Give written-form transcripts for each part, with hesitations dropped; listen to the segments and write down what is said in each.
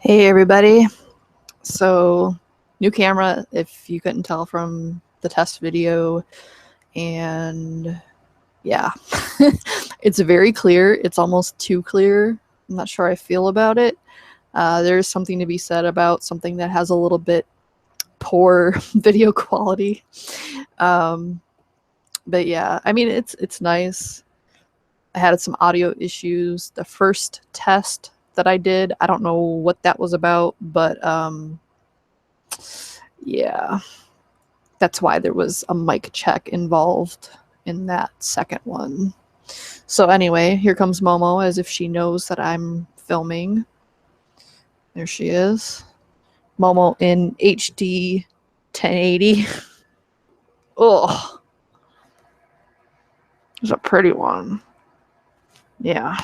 Hey everybody. So new camera, if you couldn't tell from the test video, and yeah. It's very clear. It's almost too clear. I'm not sure how I feel about it. There's something to be said about something that has a little bit poor video quality. But yeah, I mean it's nice. I had some audio issues. The first test that I did, I don't know what that was about, but yeah, that's why there was a mic check involved in that second one. So anyway, here comes Momo as if she knows that I'm filming. There she is. Momo in HD 1080. Oh, it's a pretty one. Yeah.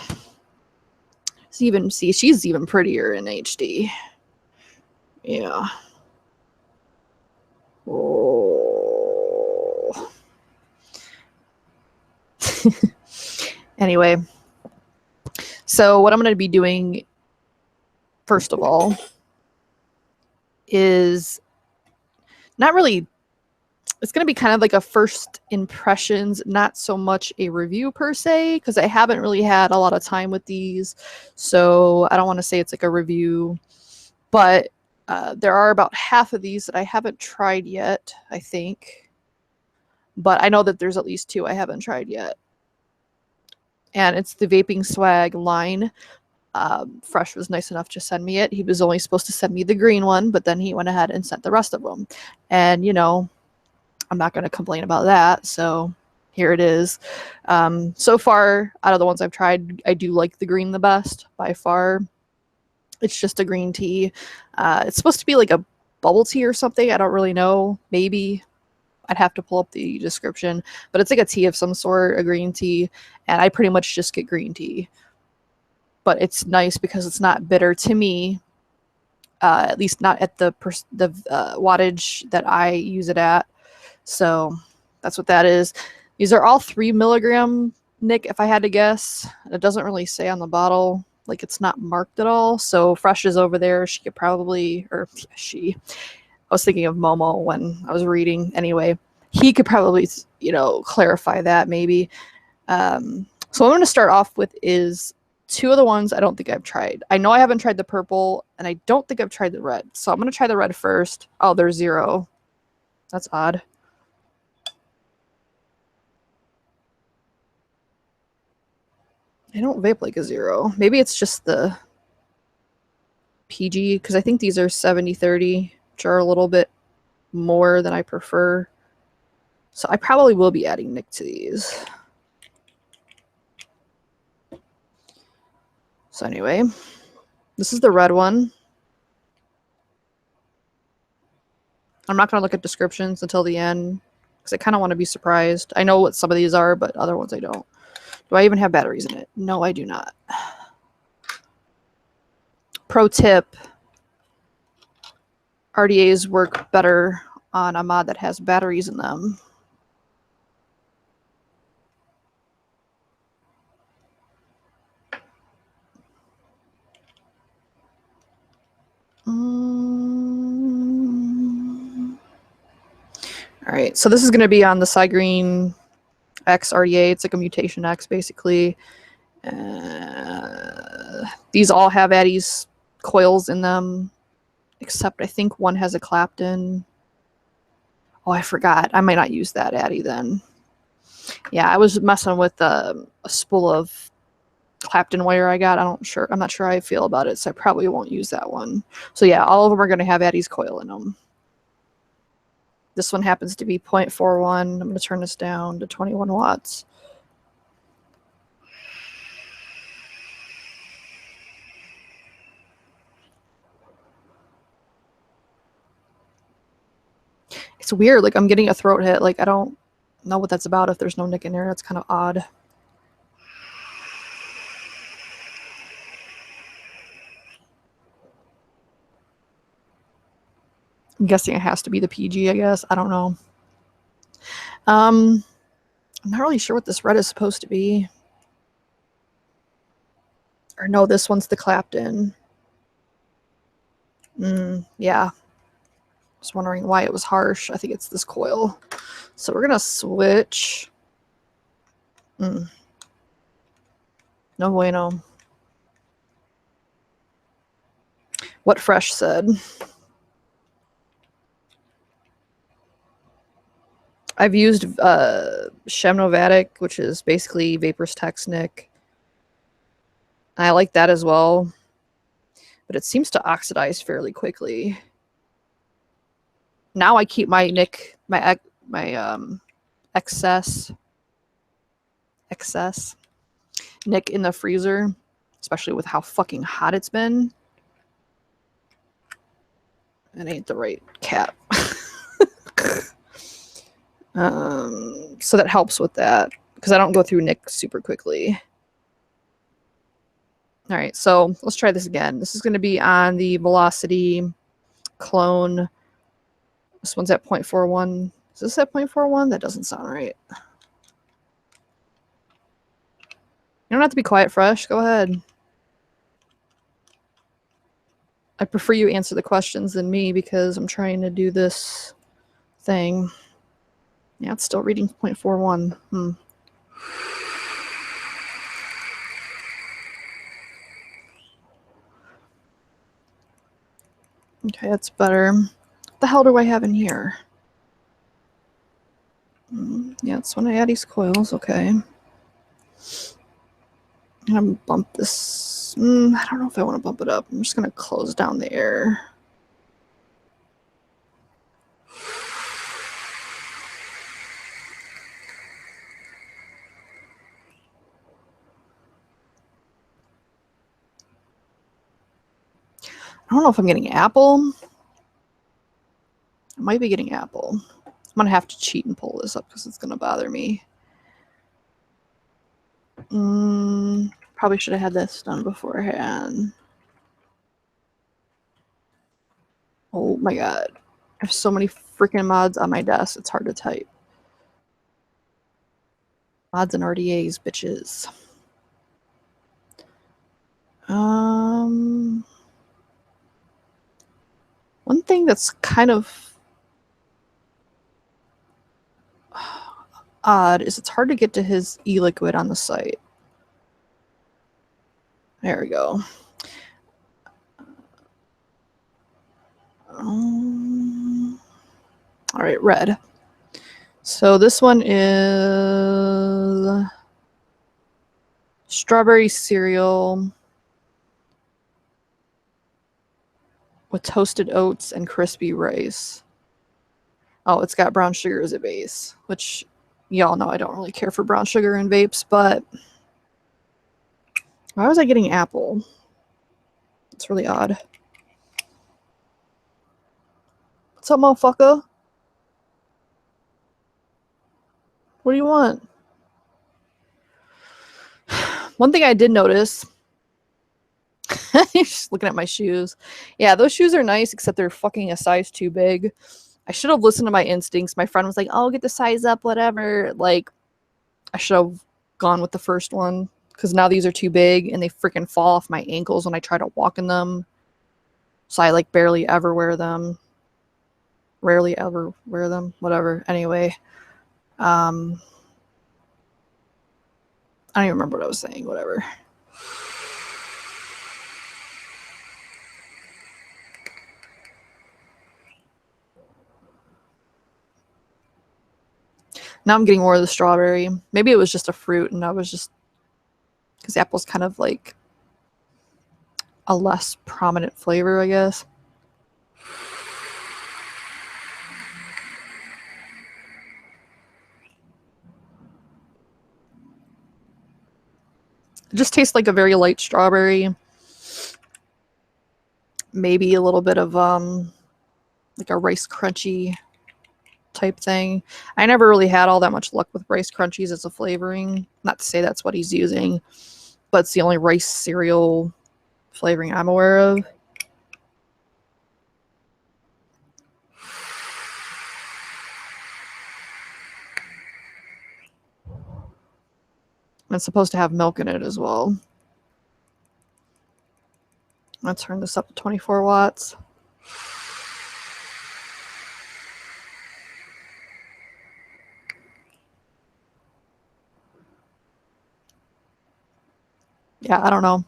She's even prettier in HD. Yeah. Oh. Anyway, so what I'm going to be doing, first of all, is not really, it's going to be kind of like a first impressions, not so much a review per se, because I haven't really had a lot of time with these. So I don't want to say it's like a review, but there are about half of these that I haven't tried yet, I think. But I know that there's at least two I haven't tried yet. And it's the Vaping Swag line. Fresh was nice enough to send me it. He was only supposed to send me the green one, but then he went ahead and sent the rest of them. And, you know, I'm not going to complain about that. So here it is. So far, out of the ones I've tried, I do like the green the best by far. It's just a green tea. It's supposed to be like a bubble tea or something. I don't really know. Maybe. I'd have to pull up the description. But it's like a tea of some sort, a green tea. And I pretty much just get green tea. But it's nice because it's not bitter to me. At least not at the wattage that I use it at. So that's what that is. These are all 3 milligram, Nick, if I had to guess. It doesn't really say on the bottle. Like, it's not marked at all. So Fresh is over there. She could probably, or she, I was thinking of Momo when I was reading. Anyway, he could probably, you know, clarify that maybe. So what I'm going to start off with is two of the ones I don't think I've tried. I know I haven't tried the purple, and I don't think I've tried the red. So I'm going to try the red first. Oh, there's 0. That's odd. I don't vape like a 0. Maybe it's just the PG, because I think these are 70-30, which are a little bit more than I prefer. So I probably will be adding Nick to these. So anyway, this is the red one. I'm not going to look at descriptions until the end, because I kind of want to be surprised. I know what some of these are, but other ones I don't. Do I even have batteries in it? No, I do not. Pro tip, RDAs work better on a mod that has batteries in them. All right, so this is going to be on the Cygreen X RDA. It's like a Mutation X, basically. These all have Addy's coils in them, except I think one has a Clapton. Oh, I forgot. I might not use that Addy then. Yeah, I was messing with a spool of Clapton wire I got. I'm not sure how I feel about it, so I probably won't use that one. So yeah, all of them are going to have Addy's coil in them. This one happens to be 0.41. I'm going to turn this down to 21 watts. It's weird. Like, I'm getting a throat hit. Like, I don't know what that's about if there's no Nick in there. That's kind of odd. I'm guessing it has to be the PG, I guess. I don't know. I'm not really sure what this red is supposed to be. Or no, this one's the Clapton. Yeah. Just wondering why it was harsh. I think it's this coil. So we're gonna switch. No bueno. What Fresh said. I've used Shemnovatic, which is basically Vapor's Technic. I like that as well, but it seems to oxidize fairly quickly. Now I keep my excess Nick in the freezer, especially with how fucking hot it's been. It ain't the right cap. So that helps with that because I don't go through Nick super quickly. All right, so let's try this again. This is going to be on the Velocity clone. This one's at 0.41. Is this at 0.41? That doesn't sound right. You don't have to be quiet, Fresh. Go ahead. I prefer you answer the questions than me because I'm trying to do this thing. Yeah, it's still reading 0.41. Okay, that's better. What the hell do I have in here? Yeah, it's when I add these coils. Okay. I'm gonna bump this. I don't know if I want to bump it up. I'm just gonna close down the air. I don't know if I'm getting apple. I might be getting apple. I'm gonna have to cheat and pull this up because it's gonna bother me. Probably should have had this done beforehand. Oh my god. I have so many freaking mods on my desk, it's hard to type. Mods and RDAs, bitches. One thing that's kind of odd is it's hard to get to his ELIQUID on the site. There we go. All right, red. So this one is strawberry cereal with toasted oats and crispy rice. Oh, it's got brown sugar as a base, which y'all know I don't really care for brown sugar in vapes, but why was I getting apple? It's really odd. What's up, motherfucker? What do you want? One thing I did notice, just looking at my shoes. Yeah, those shoes are nice, except they're fucking a size too big. I should have listened to my instincts. My friend was like, oh, get the size up, whatever. Like, I should have gone with the first one because now these are too big and they freaking fall off my ankles when I try to walk in them. So I like barely ever wear them. Rarely ever wear them. Whatever. Anyway. I don't even remember what I was saying. Whatever. Now I'm getting more of the strawberry. Maybe it was just a fruit and I was just... because apple's kind of like a less prominent flavor, I guess. It just tastes like a very light strawberry. Maybe a little bit of like a rice crunchy type thing. I never really had all that much luck with rice crunchies as a flavoring. Not to say that's what he's using, but it's the only rice cereal flavoring I'm aware of. And it's supposed to have milk in it as well. I'm gonna turn this up to 24 watts. Yeah, I don't know.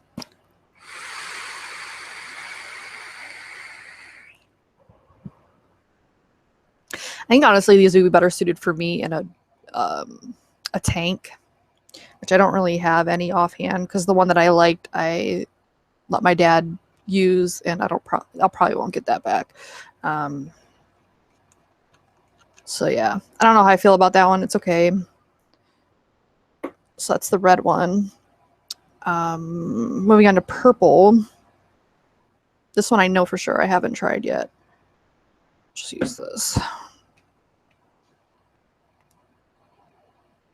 I think honestly these would be better suited for me in a tank, which I don't really have any offhand because the one that I liked I let my dad use, and I'll probably won't get that back. So yeah, I don't know how I feel about that one. It's okay. So that's the red one. Moving on to purple. This one I know for sure I haven't tried yet. Just use this.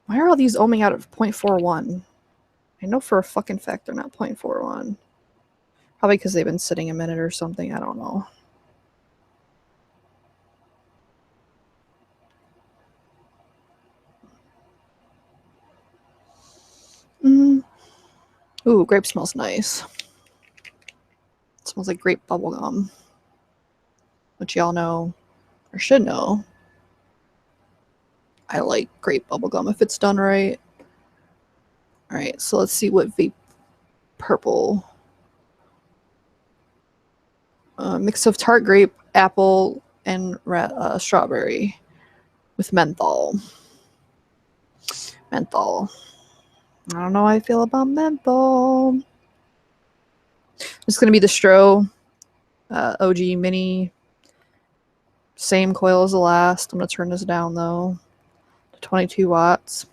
Why are all these ohming out at 0.41? I know for a fucking fact they're not 0.41. Probably because they've been sitting a minute or something. I don't know. Ooh, grape smells nice. It smells like grape bubblegum, which y'all know or should know. I like grape bubblegum if it's done right. All right, so let's see what vape purple. Mix of tart grape, apple, and strawberry with menthol. Menthol. I don't know how I feel about menthol. It's going to be the Stro OG Mini. Same coil as the last. I'm going to turn this down though to 22 watts.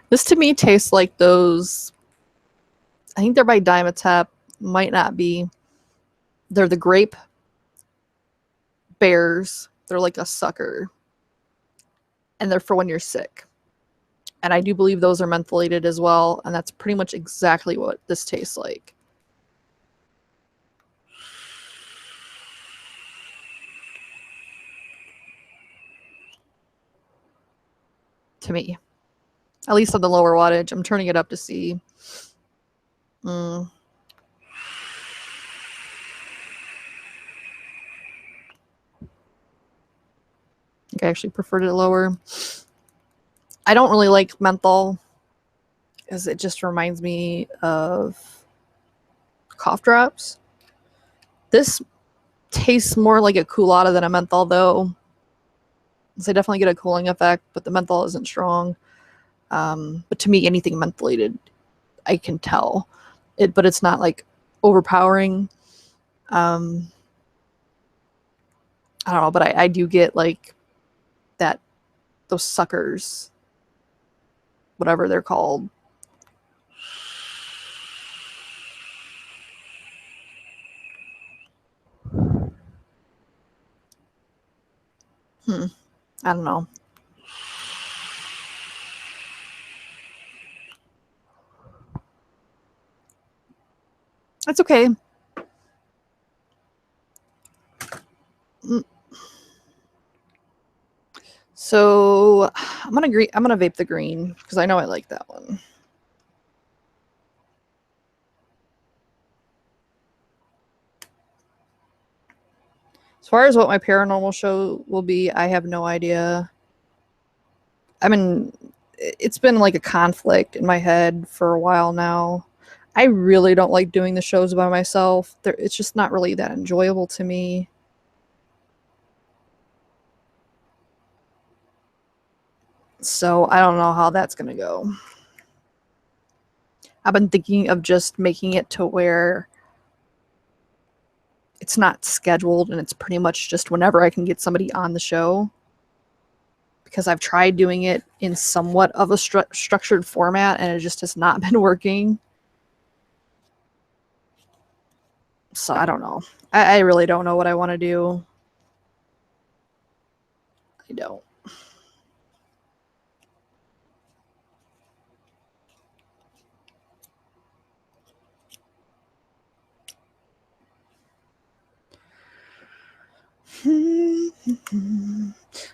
This to me tastes like those. I think they're by Dimetap. Might not be. They're the grape bears. They're like a sucker. And they're for when you're sick. And I do believe those are mentholated as well. And that's pretty much exactly what this tastes like. To me. At least on the lower wattage. I'm turning it up to see. I think I actually preferred it lower. I don't really like menthol because it just reminds me of cough drops. This tastes more like a Coolada than a menthol though. So I definitely get a cooling effect, but the menthol isn't strong. But to me, anything mentholated, I can tell it, but it's not like overpowering. I don't know, but I do get like that, those suckers, whatever they're called. I don't know. It's okay. So I'm gonna vape the green because I know I like that one. As far as what my paranormal show will be, I have no idea. I mean, it's been like a conflict in my head for a while now. I really don't like doing the shows by myself. It's just not really that enjoyable to me. So I don't know how that's going to go. I've been thinking of just making it to where it's not scheduled and it's pretty much just whenever I can get somebody on the show. Because I've tried doing it in somewhat of a structured format and it just has not been working. So I don't know. I really don't know what I want to do. I don't.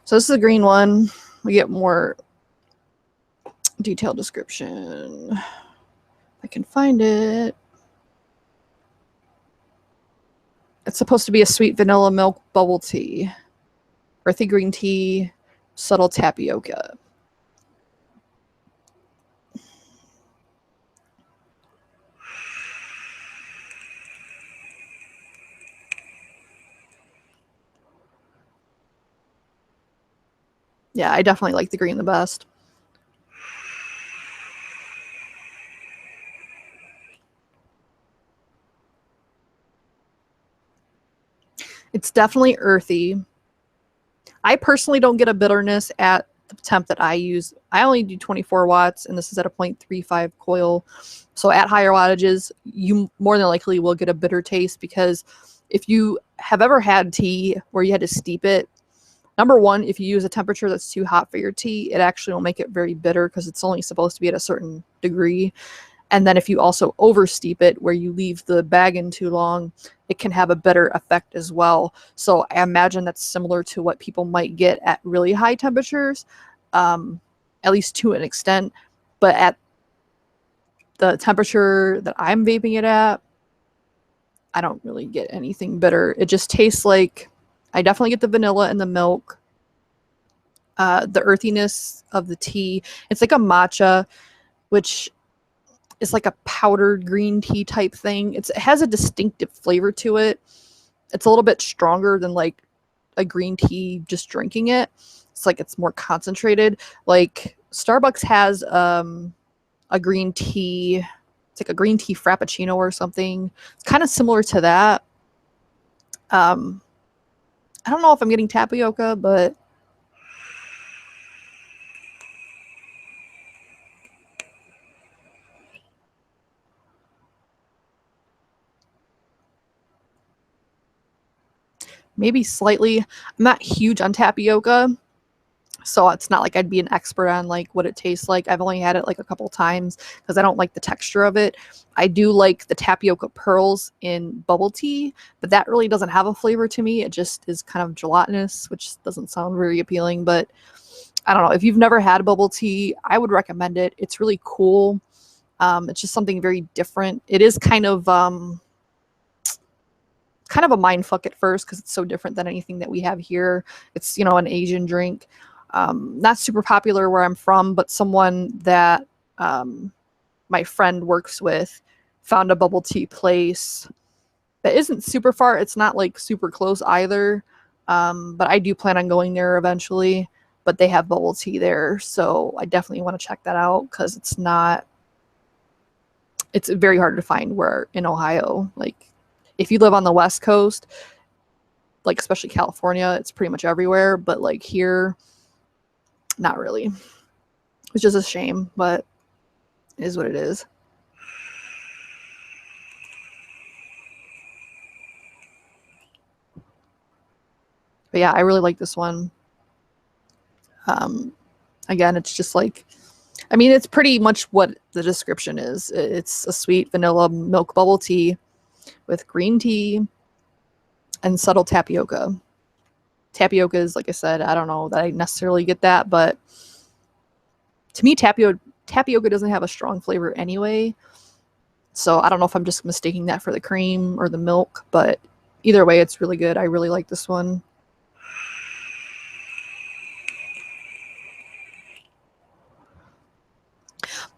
So this is the green one. We get more detailed description. I can find it. It's supposed to be a sweet vanilla milk bubble tea, earthy green tea, subtle tapioca. Yeah, I definitely like the green the best. It's definitely earthy. I personally don't get a bitterness at the temp that I use. I only do 24 watts, and this is at a 0.35 coil. So at higher wattages, you more than likely will get a bitter taste, because if you have ever had tea where you had to steep it, number one, if you use a temperature that's too hot for your tea, it actually will make it very bitter because it's only supposed to be at a certain degree. And then if you also oversteep it, where you leave the bag in too long, it can have a bitter effect as well. So I imagine that's similar to what people might get at really high temperatures, at least to an extent. But at the temperature that I'm vaping it at, I don't really get anything bitter. It just tastes like, I definitely get the vanilla and the milk, the earthiness of the tea. It's like a matcha, which is like a powdered green tea type thing. It has a distinctive flavor to it. It's a little bit stronger than like a green tea just drinking it. It's like it's more concentrated. Like Starbucks has a green tea. It's like a green tea frappuccino or something. It's kind of similar to that. I don't know if I'm getting tapioca, but maybe slightly. I'm not huge on tapioca, so it's not like I'd be an expert on like what it tastes like. I've only had it like a couple times because I don't like the texture of it. I do like the tapioca pearls in bubble tea, but that really doesn't have a flavor to me. It just is kind of gelatinous, which doesn't sound very appealing. But I don't know. If you've never had bubble tea, I would recommend it. It's really cool. It's just something very different. It is kind of a mind fuck at first because it's so different than anything that we have here. It's, you know, an Asian drink. Not super popular where I'm from, but someone that my friend works with found a bubble tea place that isn't super far. It's not like super close either. But I do plan on going there eventually. But they have bubble tea there, so I definitely want to check that out because it's very hard to find where in Ohio. Like if you live on the West Coast, like especially California, it's pretty much everywhere. But like here, not really. It's just a shame, but it is what it is. But yeah, I really like this one. Again, it's just like, I mean, it's pretty much what the description is. It's a sweet vanilla milk bubble tea with green tea and subtle tapioca. Tapioca is, like I said, I don't know that I necessarily get that, but to me, tapioca doesn't have a strong flavor anyway. So I don't know if I'm just mistaking that for the cream or the milk, but either way, it's really good. I really like this one.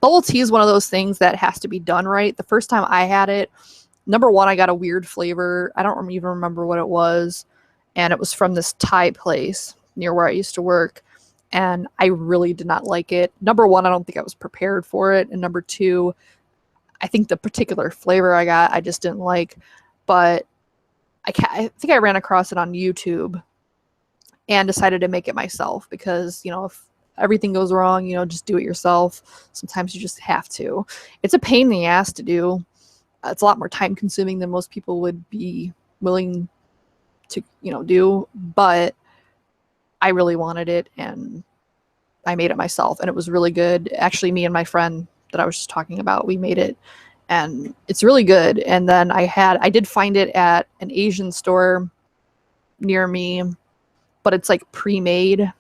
Bubble tea is one of those things that has to be done right. The first time I had it, number one, I got a weird flavor. I don't even remember what it was. And it was from this Thai place near where I used to work. And I really did not like it. Number one, I don't think I was prepared for it. And number two, I think the particular flavor I got, I just didn't like. But I think I ran across it on YouTube and decided to make it myself because, you know, if everything goes wrong, you know, just do it yourself. Sometimes you just have to. It's a pain in the ass to do. It's a lot more time consuming than most people would be willing to, you know, do. But I really wanted it and I made it myself and it was really good. Actually, me and my friend that I was just talking about, we made it and it's really good. And then I did find it at an Asian store near me but it's like pre-made.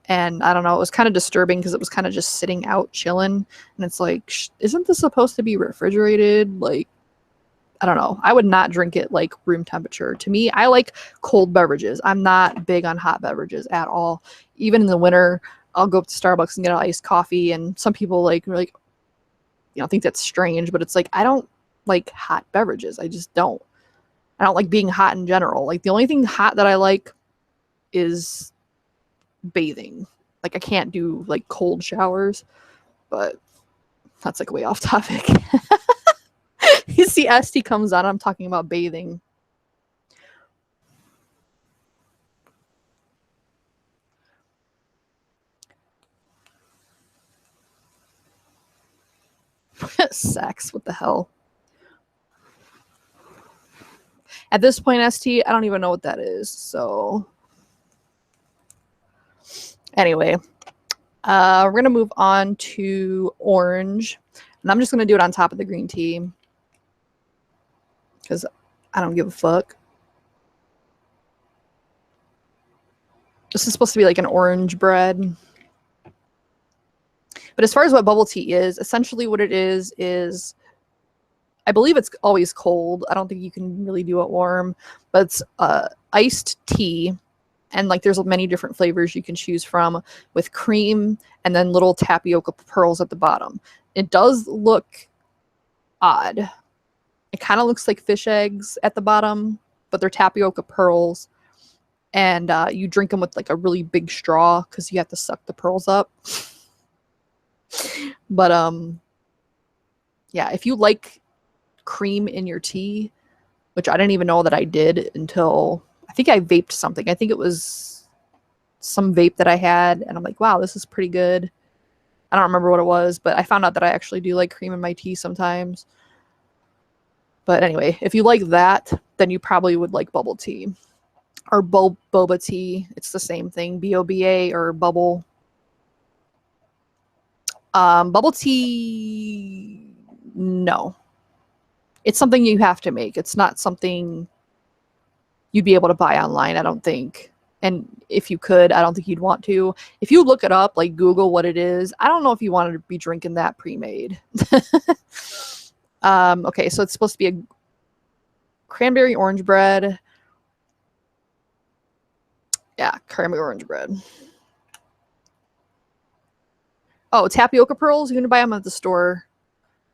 And I don't know, it was kind of disturbing because it was kind of just sitting out chilling. And it's like, isn't this supposed to be refrigerated? Like, I don't know. I would not drink it like room temperature. To me, I like cold beverages. I'm not big on hot beverages at all. Even in the winter, I'll go up to Starbucks and get an iced coffee. And some people like think that's strange, but it's like, I don't like hot beverages. I just don't. I don't like being hot in general. Like the only thing hot that I like is bathing. Like I can't do like cold showers, but that's like way off topic. You see ST comes on, I'm talking about bathing. Sex, what the hell? At this point, ST, I don't even know what that is. So anyway, we're gonna move on to orange, and I'm just gonna do it on top of the green tea because I don't give a fuck. This is supposed to be like an orange bread. But as far as what bubble tea is, essentially what it is I believe it's always cold. I don't think you can really do it warm, but it's iced tea. And like there's many different flavors you can choose from with cream and then little tapioca pearls at the bottom. It does look odd. It kind of looks like fish eggs at the bottom, but they're tapioca pearls. And you drink them with like a really big straw because you have to suck the pearls up. But yeah, if you like cream in your tea, which I didn't even know that I did until I think I vaped something. I think it was some vape that I had, and I'm like, wow, this is pretty good. I don't remember what it was, but I found out that I actually do like cream in my tea sometimes. But anyway, if you like that, then you probably would like bubble tea or boba tea. It's the same thing, BOBA or bubble. Bubble tea, no. It's something you have to make. It's not something you'd be able to buy online, I don't think. And if you could, I don't think you'd want to. If you look it up, like Google what it is, I don't know if you wanted to be drinking that pre-made. Okay, so it's supposed to be a cranberry orange bread. Yeah, cranberry orange bread. Oh, tapioca pearls, you can buy them at the store.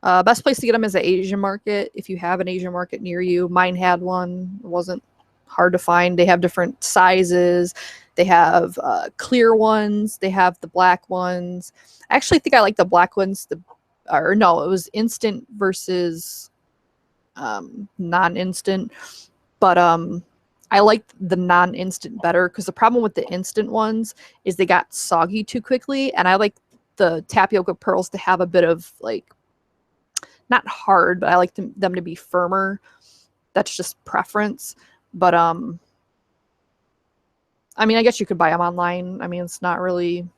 Best place to get them is the Asian market, if you have an Asian market near you. Mine had one. It wasn't hard to find. They have different sizes. They have clear ones. They have the black ones. I actually think I like the black ones. Or no, it was instant versus non-instant. But I liked the non-instant better because the problem with the instant ones is they got soggy too quickly, and I like the tapioca pearls to have a bit of like, not hard, but I like them to be firmer. That's just preference. But I mean, I guess you could buy them online. I mean, it's not really,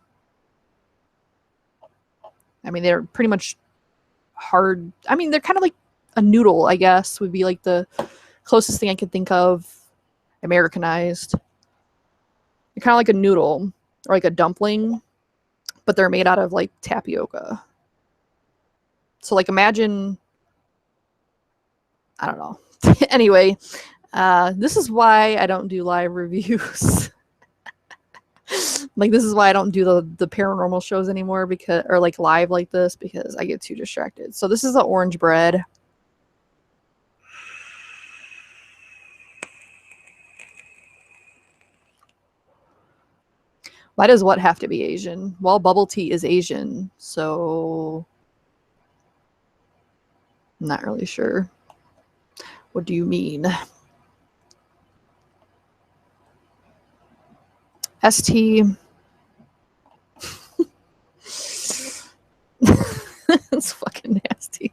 I mean, they're pretty much hard. I mean, they're kind of like a noodle, I guess, would be like the closest thing I could think of Americanized. They're kind of like a noodle or like a dumpling, but they're made out of like tapioca. So like imagine, I don't know. Anyway, this is why I don't do live reviews. Like this is why I don't do the paranormal shows anymore, because, or like live like this, because I get too distracted. So this is the orange bread. Why does what have to be Asian? Well, bubble tea is Asian, so I'm not really sure. What do you mean? ST. It's fucking nasty.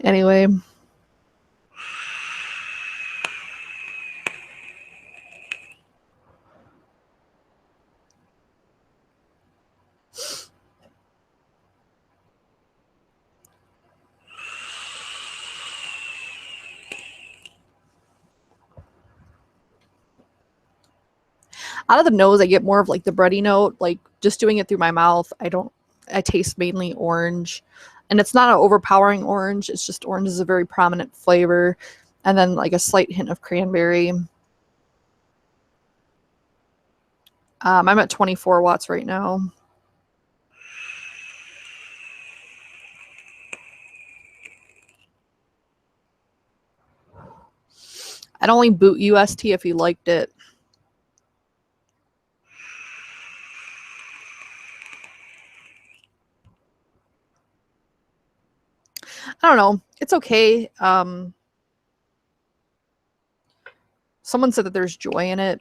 Anyway. Out of the nose, I get more of like the bready note. Like just doing it through my mouth, I taste mainly orange. And it's not an overpowering orange. It's just orange is a very prominent flavor. And then like a slight hint of cranberry. I'm at 24 watts right now. I'd only boot UST if you liked it. I don't know. It's okay. Someone said that there's joy in it,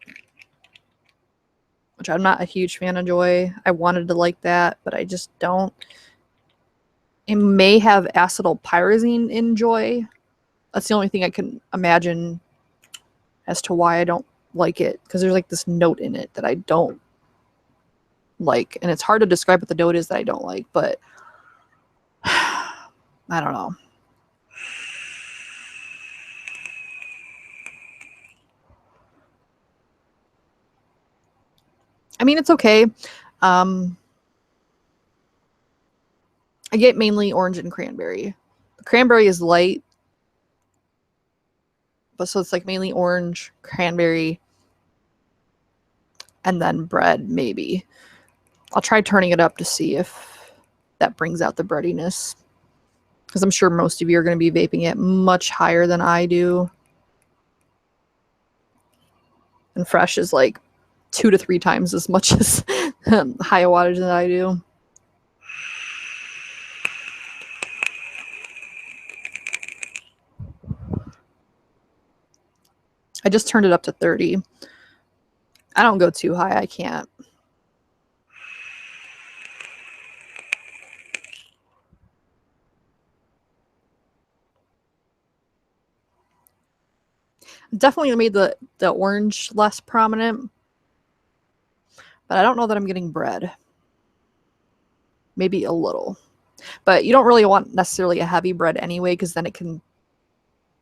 which I'm not a huge fan of joy. I wanted to like that, but I just don't. It may have acetylpyrazine in joy. That's the only thing I can imagine as to why I don't like it, because there's like this note in it that I don't like, and it's hard to describe what the note is that I don't like, but I don't know. I mean, it's okay. I get mainly orange and cranberry. The cranberry is light, but so it's like mainly orange, cranberry, and then bread, maybe. I'll try turning it up to see if that brings out the breadiness, because I'm sure most of you are going to be vaping it much higher than I do. And fresh is like 2 to 3 times as much as high wattage that I do. I just turned it up to 30. I don't go too high. I can't. Definitely made the orange less prominent, but I don't know that I'm getting bread. Maybe a little. But you don't really want necessarily a heavy bread anyway, because then it can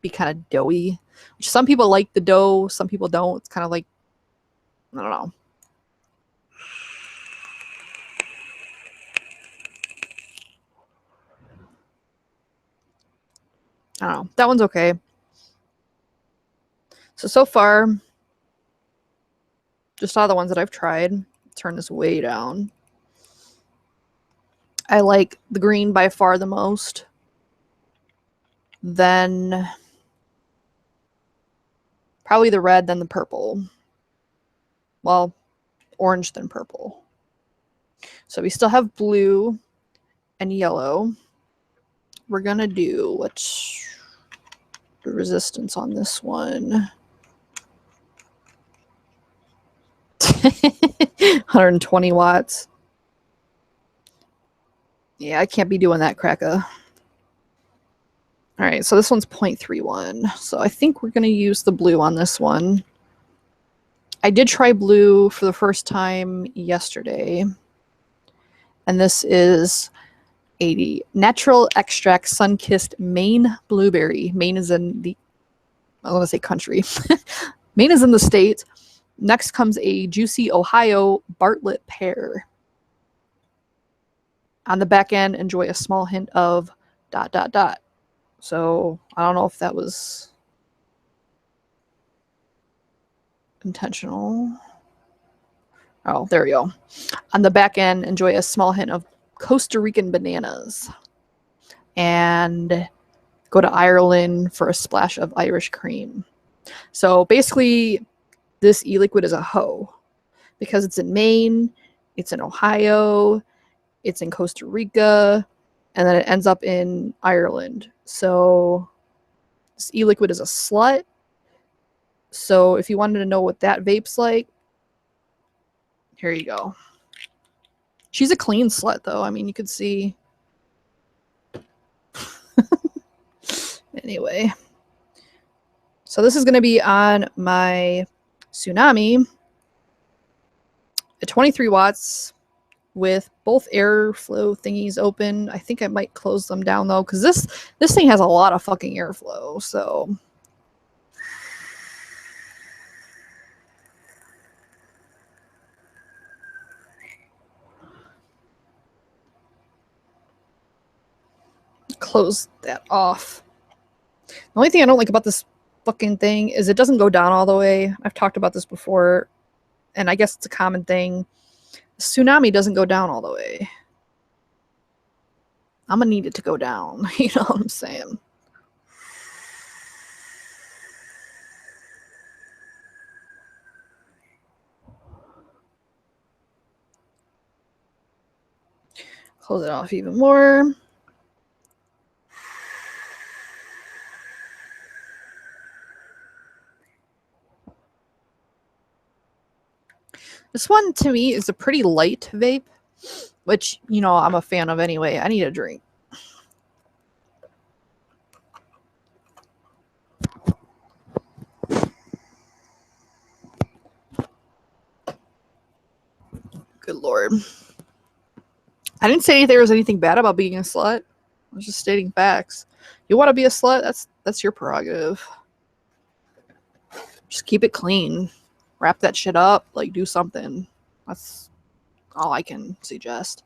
be kind of doughy. Which some people like the dough, some people don't. It's kind of like, I don't know. I don't know. That one's okay. So far, just all the ones that I've tried. Turn this way down. I like the green by far the most. Then probably the red, then the purple. Well, orange, then purple. So we still have blue and yellow. We're going to do, what's the resistance on this one? 120 watts. Yeah, I can't be doing that, cracker. All right, so this one's 0.31. So I think we're going to use the blue on this one. I did try blue for the first time yesterday. And this is a natural extract sun-kissed Maine blueberry. Maine is in the, I want to say country. Maine is in the States. Next comes a juicy Ohio Bartlett pear. On the back end, enjoy a small hint of ... So I don't know if that was intentional. Oh, there we go. On the back end, enjoy a small hint of Costa Rican bananas. And go to Ireland for a splash of Irish cream. So basically, this e-liquid is a hoe, because it's in Maine, it's in Ohio, it's in Costa Rica, and then it ends up in Ireland. So this e-liquid is a slut. So if you wanted to know what that vape's like, here you go. She's a clean slut, though. I mean, you could see. Anyway. So this is going to be on my Tsunami at 23 watts with both airflow thingies open. I think I might close them down, though, because this thing has a lot of fucking airflow. So close that off. The only thing I don't like about this fucking thing is it doesn't go down all the way. I've talked about this before, and I guess it's a common thing. Tsunami doesn't go down all the way. I'm gonna need it to go down. You know what I'm saying? Close it off even more. This one, to me, is a pretty light vape, which, you know, I'm a fan of anyway. I need a drink. Good Lord. I didn't say there was anything bad about being a slut. I was just stating facts. You want to be a slut? That's your prerogative. Just keep it clean. Wrap that shit up. Like, do something. That's all I can suggest.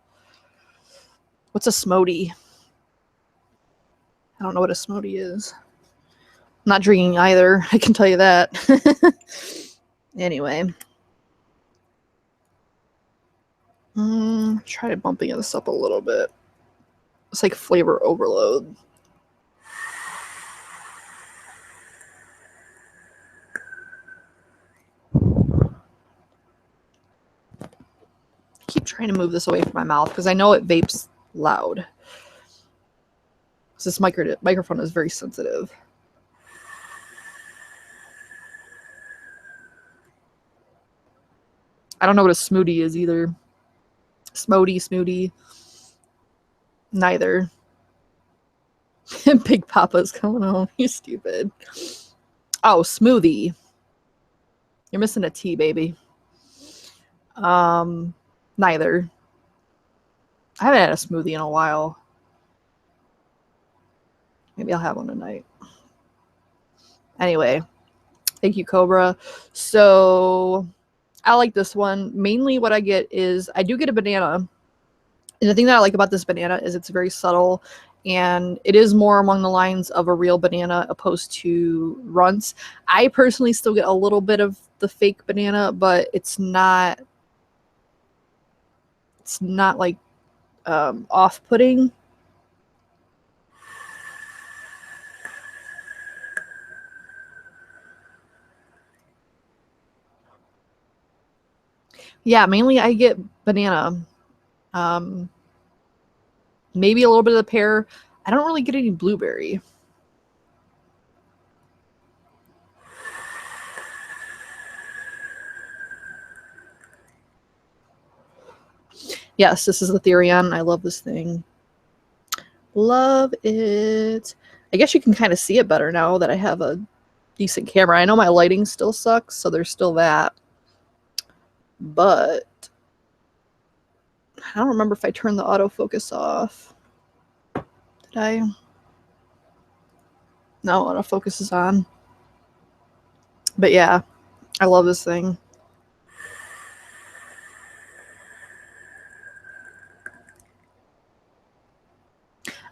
What's a smody? I don't know what a smody is. I'm not drinking either. I can tell you that. Anyway. Try bumping this up a little bit. It's like flavor overload. Keep trying to move this away from my mouth because I know it vapes loud. This microphone is very sensitive. I don't know what a smoothie is either. Smoothie. Neither. Big Papa's coming home. You stupid. Oh, smoothie. You're missing a T, baby. Neither. I haven't had a smoothie in a while. Maybe I'll have one tonight. Anyway, thank you, Cobra. So I like this one. Mainly what I get is I do get a banana. And the thing that I like about this banana is it's very subtle, and it is more along the lines of a real banana opposed to runts. I personally still get a little bit of the fake banana, but it's not like off-putting. Yeah, mainly I get banana. Maybe a little bit of the pear. I don't really get any blueberry. Yes, this is the Therion. I love this thing. Love it. I guess you can kind of see it better now that I have a decent camera. I know my lighting still sucks, so there's still that. But I don't remember if I turned the autofocus off. Did I? No, autofocus is on. But yeah, I love this thing.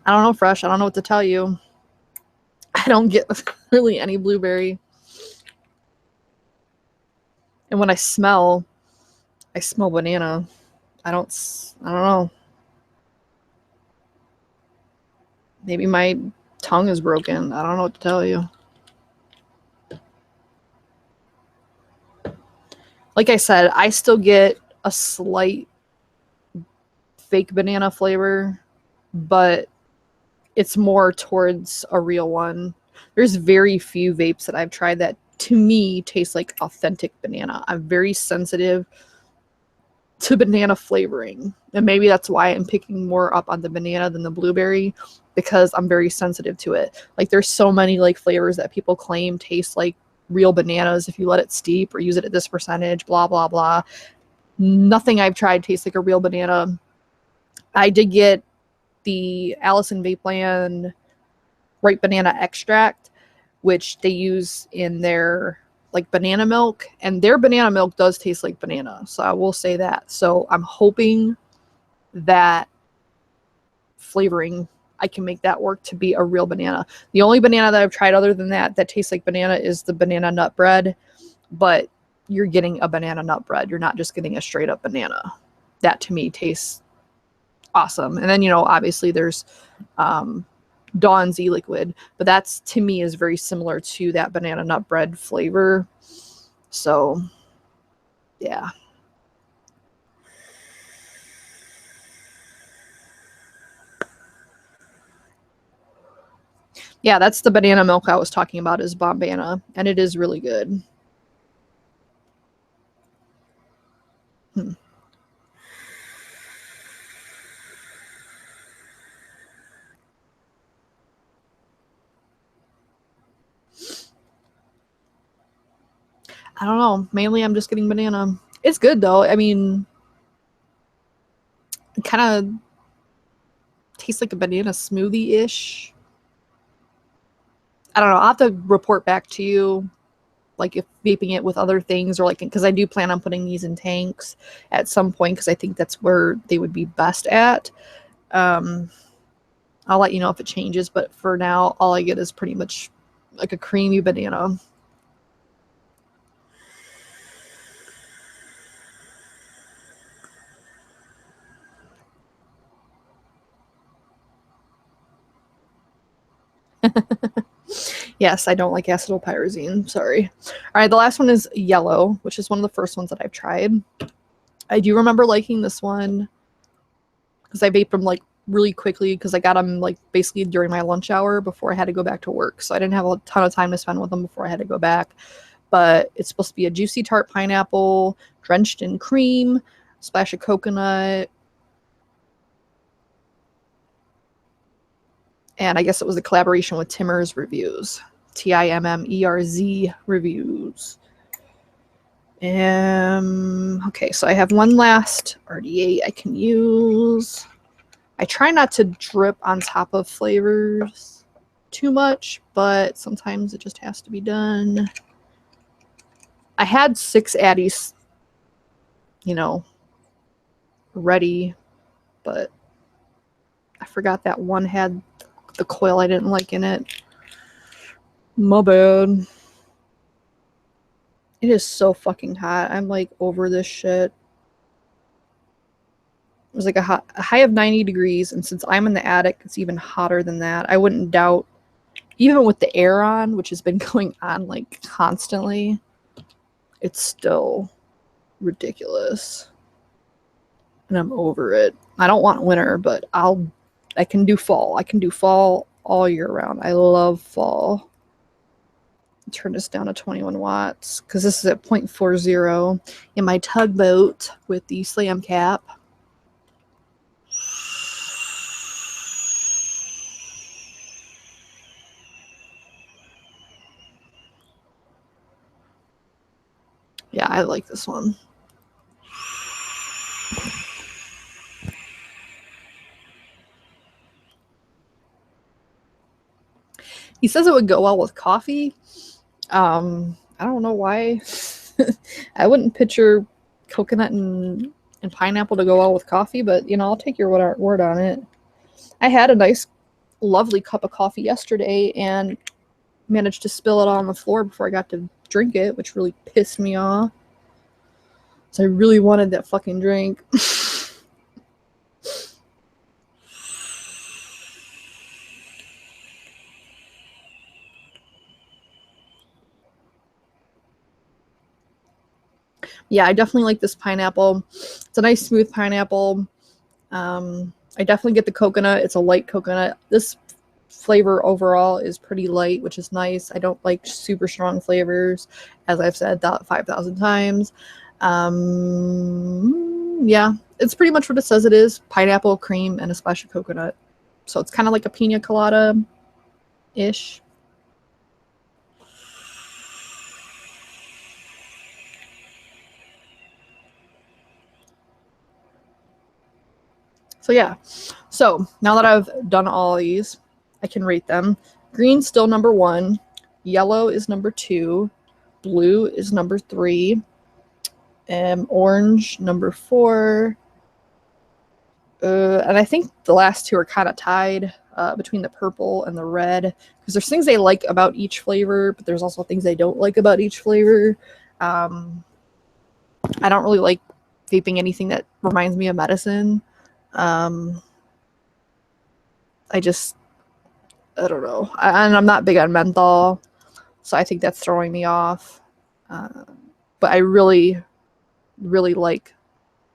I don't know, Fresh. I don't know what to tell you. I don't get really any blueberry. And when I smell banana. I don't know. Maybe my tongue is broken. I don't know what to tell you. Like I said, I still get a slight fake banana flavor, but it's more towards a real one. There's very few vapes that I've tried that to me taste like authentic banana. I'm very sensitive to banana flavoring, and maybe that's why I'm picking more up on the banana than the blueberry, because I'm very sensitive to it. Like, there's so many like flavors that people claim taste like real bananas if you let it steep or use it at this percentage, blah blah blah. Nothing I've tried tastes like a real banana. I did get the Allison Vapeland ripe banana extract, which they use in their like banana milk, and their banana milk does taste like banana, so I will say that. So I'm hoping that flavoring I can make that work to be a real banana. The only banana that I've tried other than that tastes like banana is the banana nut bread, but you're getting a banana nut bread. You're not just getting a straight up banana. That to me tastes awesome. And then, you know, obviously there's Dawn's ELIQUID, but that's to me is very similar to that banana nut bread flavor. So yeah. Yeah, that's the banana milk I was talking about, is Bombana, and it is really good. I don't know. Mainly I'm just getting banana. It's good though. I mean, it kind of tastes like a banana smoothie-ish. I don't know. I'll have to report back to you, like if vaping it with other things, or like, because I do plan on putting these in tanks at some point, because I think that's where they would be best at. I'll let you know if it changes, but for now, all I get is pretty much like a creamy banana. Yes, I don't like acetylpyrazine. Sorry. All right, the last one is yellow, which is one of the first ones that I've tried. I do remember liking this one because I vaped them like really quickly, because I got them like basically during my lunch hour before I had to go back to work. So I didn't have a ton of time to spend with them before I had to go back. But it's supposed to be a juicy tart pineapple drenched in cream, splash of coconut. And I guess it was a collaboration with Timmer's Reviews. Timmerz Reviews. Okay, so I have one last RDA I can use. I try not to drip on top of flavors too much, but sometimes it just has to be done. I had 6 Addies, you know, ready, but I forgot that one had the coil I didn't like in it. My bad. It is so fucking hot. I'm like over this shit. It was like a high of 90 degrees, and since I'm in the attic, it's even hotter than that. I wouldn't doubt, even with the air on, which has been going on like constantly, it's still ridiculous. And I'm over it. I don't want winter, but I can do fall. I can do fall all year round. I love fall. Turn this down to 21 watts because this is at 0.40 in my tugboat with the slam cap. Yeah, I like this one. He says it would go well with coffee. I don't know why. I wouldn't picture coconut and pineapple to go well with coffee, but you know, I'll take your word on it. I had a nice, lovely cup of coffee yesterday and managed to spill it all on the floor before I got to drink it, which really pissed me off. So I really wanted that fucking drink. Yeah, I definitely like this pineapple. It's a nice smooth pineapple. I definitely get the coconut. It's a light coconut. This flavor overall is pretty light, which is nice. I don't like super strong flavors, as I've said that 5,000 times. Yeah, it's pretty much what it says it is. Pineapple, cream, and a splash of coconut. So it's kind of like a pina colada-ish. So yeah, so now that I've done all these, I can rate them. Green's still number 1, yellow is number 2, blue is number 3, orange number 4, and I think the last 2 are kind of tied. between the purple and the red, because there's things I like about each flavor, but there's also things I don't like about each flavor. I don't really like vaping anything that reminds me of medicine. I don't know. And I'm not big on menthol, so I think that's throwing me off. But I really, really like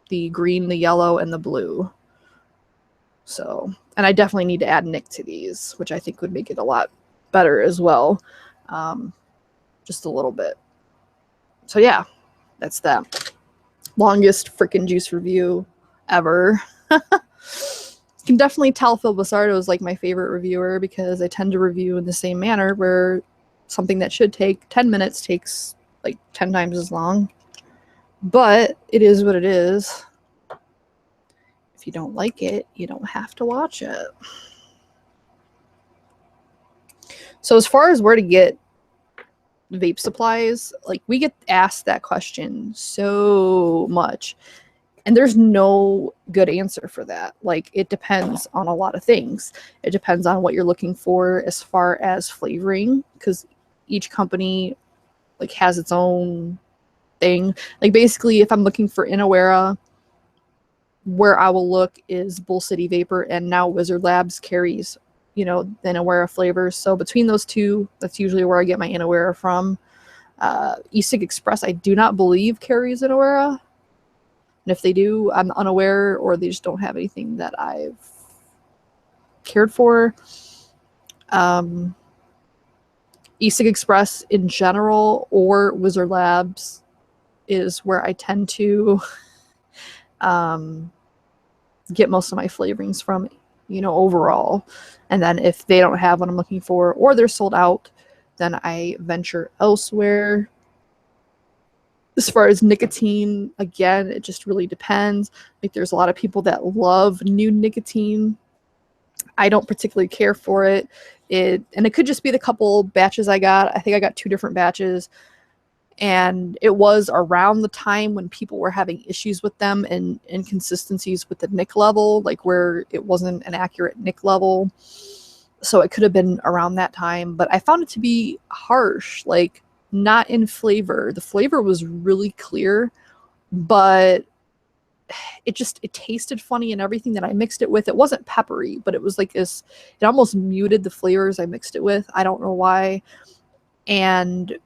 the green, the yellow, and the blue. So, and I definitely need to add nic to these, which I think would make it a lot better as well. Just a little bit. So yeah, that's that. Longest freaking juice review ever. You can definitely tell Phil Basardo is like my favorite reviewer, because I tend to review in the same manner, where something that should take 10 minutes takes like 10 times as long. But it is what it is. If you don't like it, you don't have to watch it. So as far as where to get vape supplies, like, we get asked that question so much, and there's no good answer for that. Like, it depends on a lot of things. It depends on what you're looking for as far as flavoring, because each company like has its own thing. Like, basically, if I'm looking for Inawera, where I will look is Bull City Vapor, and now Wizard Labs carries, you know, the Inawera flavors. So between those two, that's usually where I get my Inawera from. E-Cig Express, I do not believe carries Inawera. And if they do, I'm unaware, or they just don't have anything that I've cared for. E-Cig Express in general, or Wizard Labs, is where I tend to get most of my flavorings from, you know, overall. And then if they don't have what I'm looking for, or they're sold out, then I venture elsewhere. As far as nicotine, again, it just really depends. Like, there's a lot of people that love new nicotine. I don't particularly care for it. And it could just be the couple batches I got. I think I got 2 different batches. And it was around the time when people were having issues with them and inconsistencies with the nic level, like where it wasn't an accurate nic level. So it could have been around that time, but I found it to be harsh, like not in flavor. The flavor was really clear, but it tasted funny, and everything that I mixed it with, it wasn't peppery, but it was like this, it almost muted the flavors I mixed it with. I don't know why. And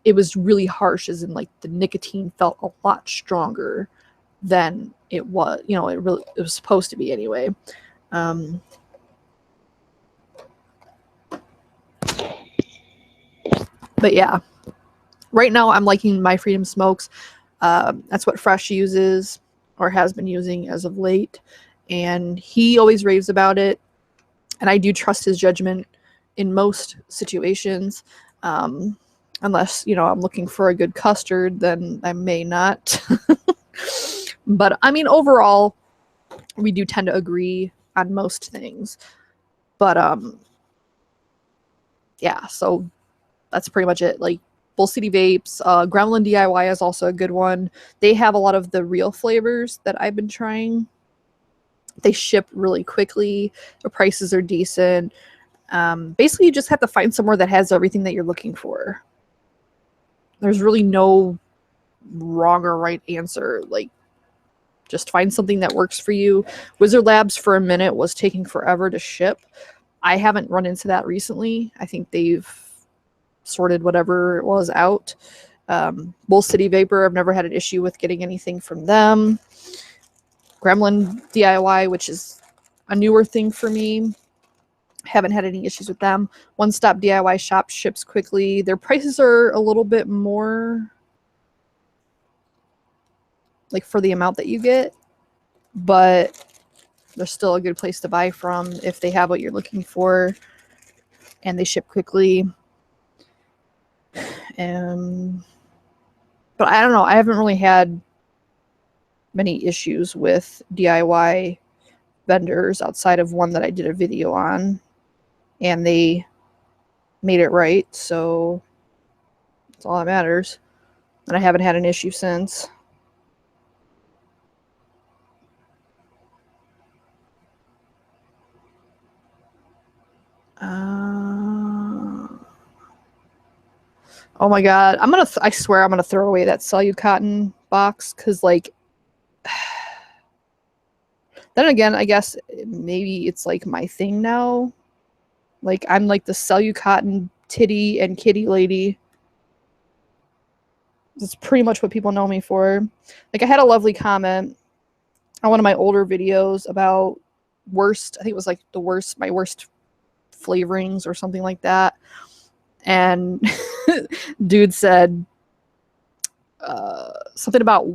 it was really harsh, as in like the nicotine felt a lot stronger than it was, you know, it was supposed to be anyway. But yeah, right now I'm liking My Freedom Smokes. That's what Fresh uses, or has been using as of late, and he always raves about it, and I do trust his judgment in most situations. Unless, you know, I'm looking for a good custard, then I may not. But I mean, overall, we do tend to agree on most things. But yeah, so that's pretty much it. Like, Bull City Vapes, Gremlin DIY is also a good one. They have a lot of the real flavors that I've been trying. They ship really quickly. The prices are decent. Basically, you just have to find somewhere that has everything that you're looking for. There's really no wrong or right answer. Like, just find something that works for you. Wizard Labs for a minute was taking forever to ship. I haven't run into that recently. I think they've sorted whatever it was out. Bull City Vapor, I've never had an issue with getting anything from them. Gremlin DIY, which is a newer thing for me, haven't had any issues with them. One Stop DIY Shop ships quickly. Their prices are a little bit more, like, for the amount that you get, but they're still a good place to buy from if they have what you're looking for, and they ship quickly. But I don't know, I haven't really had many issues with DIY vendors outside of one that I did a video on, and they made it right, so that's all that matters. And I haven't had an issue since. Oh my god, I swear I'm gonna throw away that Cotton box, because like, then again, I guess maybe it's like my thing now. Like, I'm like the Cotton titty and kitty lady. That's pretty much what people know me for. Like, I had a lovely comment on one of my older videos about worst, I think it was like my worst flavorings or something like that. And dude said something about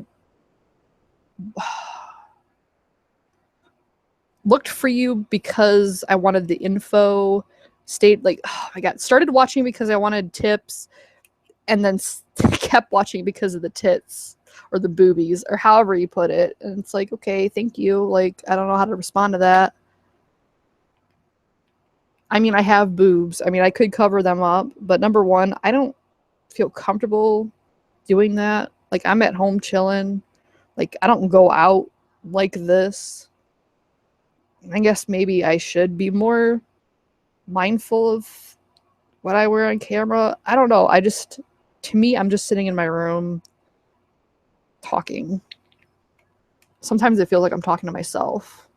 looked for you because I wanted the info, stayed like, oh my god, started watching because I wanted tips, and then kept watching because of the tits or the boobies or however you put it. And it's like, okay, thank you. Like, I don't know how to respond to that. I mean, I have boobs. I mean, I could cover them up, but number one, I don't feel comfortable doing that. Like, I'm at home chilling. Like, I don't go out like this. I guess maybe I should be more mindful of what I wear on camera. I don't know. To me, I'm just sitting in my room talking. Sometimes it feels like I'm talking to myself,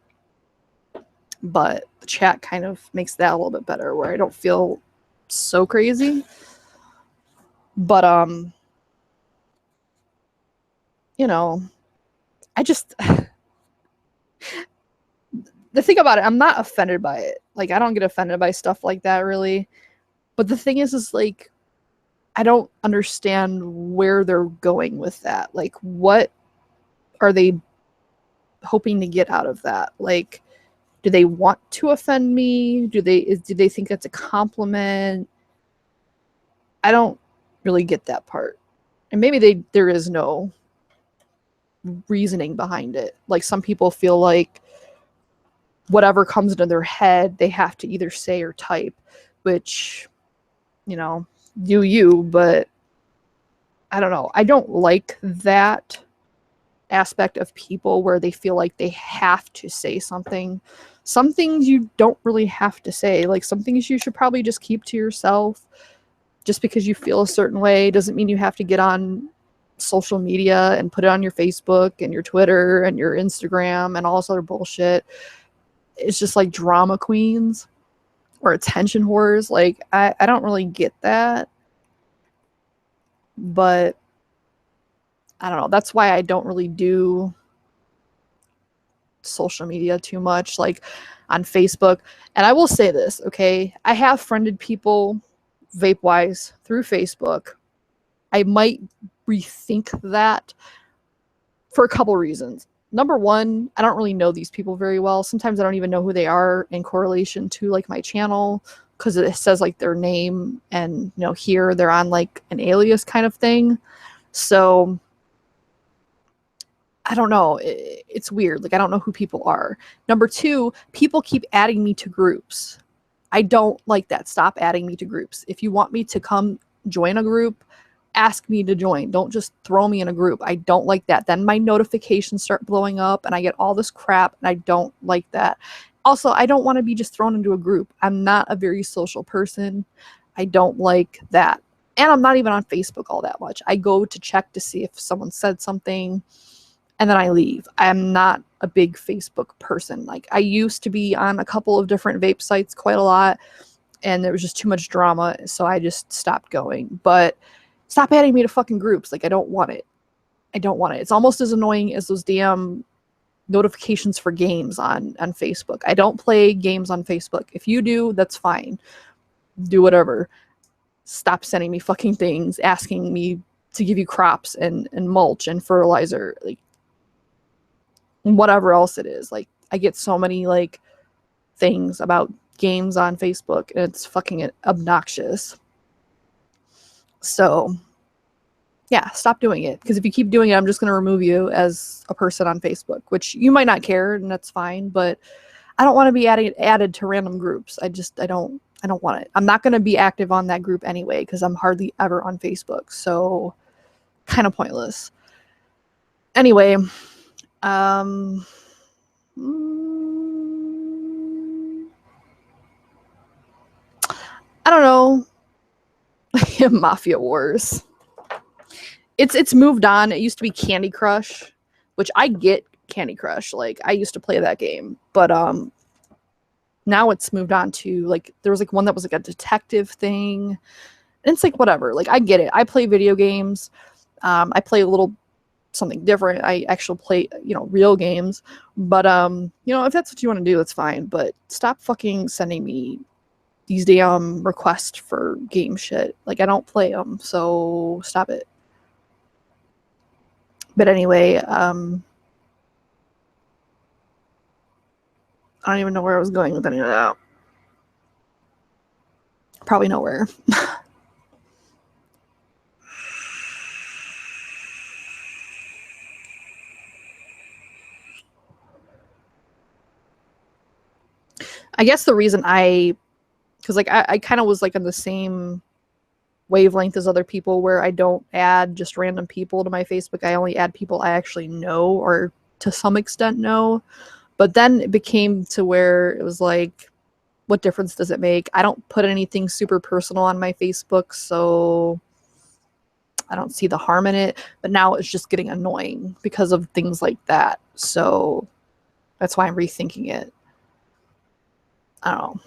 but the chat kind of makes that a little bit better, where I don't feel so crazy. But you know, I just the thing about it, I'm not offended by it. Like, I don't get offended by stuff like that really. But the thing is like, I don't understand where they're going with that. Like, what are they hoping to get out of that? Like, do they want to offend me? Do they think that's a compliment? I don't really get that part. And maybe there is no reasoning behind it. Like, some people feel like whatever comes into their head, they have to either say or type, which, you know, do you, but I don't know. I don't like that aspect of people where they feel like they have to say something. Some things you don't really have to say. Like, some things you should probably just keep to yourself. Just because you feel a certain way doesn't mean you have to get on social media and put it on your Facebook and your Twitter and your Instagram and all this other bullshit. It's just like drama queens or attention whores. Like, I don't really get that. But I don't know. That's why I don't really do social media too much, like on Facebook. And I will say this, okay? I have friended people vape wise through Facebook. I might rethink that for a couple reasons. Number one, I don't really know these people very well. Sometimes I don't even know who they are in correlation to like my channel, because it says like their name, and you know, here they're on like an alias kind of thing. So I don't know. It's weird. Like, I don't know who people are. Number two, people keep adding me to groups. I don't like that. Stop adding me to groups. If you want me to come join a group, ask me to join. Don't just throw me in a group. I don't like that. Then my notifications start blowing up and I get all this crap, and I don't like that. Also, I don't want to be just thrown into a group. I'm not a very social person. I don't like that. And I'm not even on Facebook all that much. I go to check to see if someone said something, and then I leave. I'm not a big Facebook person. Like, I used to be on a couple of different vape sites quite a lot, and there was just too much drama, so I just stopped going. But stop adding me to fucking groups. Like, I don't want it. I don't want it. It's almost as annoying as those damn notifications for games on Facebook. I don't play games on Facebook. If you do, that's fine. Do whatever. Stop sending me fucking things, asking me to give you crops and mulch and fertilizer. Like, whatever else it is. Like, I get so many like things about games on Facebook, and it's fucking obnoxious. So yeah, stop doing it, because if you keep doing it, I'm just going to remove you as a person on Facebook, which you might not care, and that's fine, but I don't want to be added to random groups. I don't want it. I'm not going to be active on that group anyway, because I'm hardly ever on Facebook, so kind of pointless. Anyway, I don't know. Mafia Wars. It's moved on. It used to be Candy Crush, which I get Candy Crush. Like I used to play that game, but now it's moved on to like there was like one that was like a detective thing. And it's like whatever. Like I get it. I play video games. I play a little something different. I actually play, real games. But if that's what you want to do, that's fine. But stop fucking sending me these damn requests for game shit. Like I don't play them, so stop it. But anyway, I don't even know where I was going with any of that. Probably nowhere. I guess the reason because like I kind of was like on the same wavelength as other people where I don't add just random people to my Facebook. I only add people I actually know or to some extent know. But then it became to where it was like, what difference does it make? I don't put anything super personal on my Facebook, so I don't see the harm in it. But now it's just getting annoying because of things like that. So that's why I'm rethinking it. I don't know.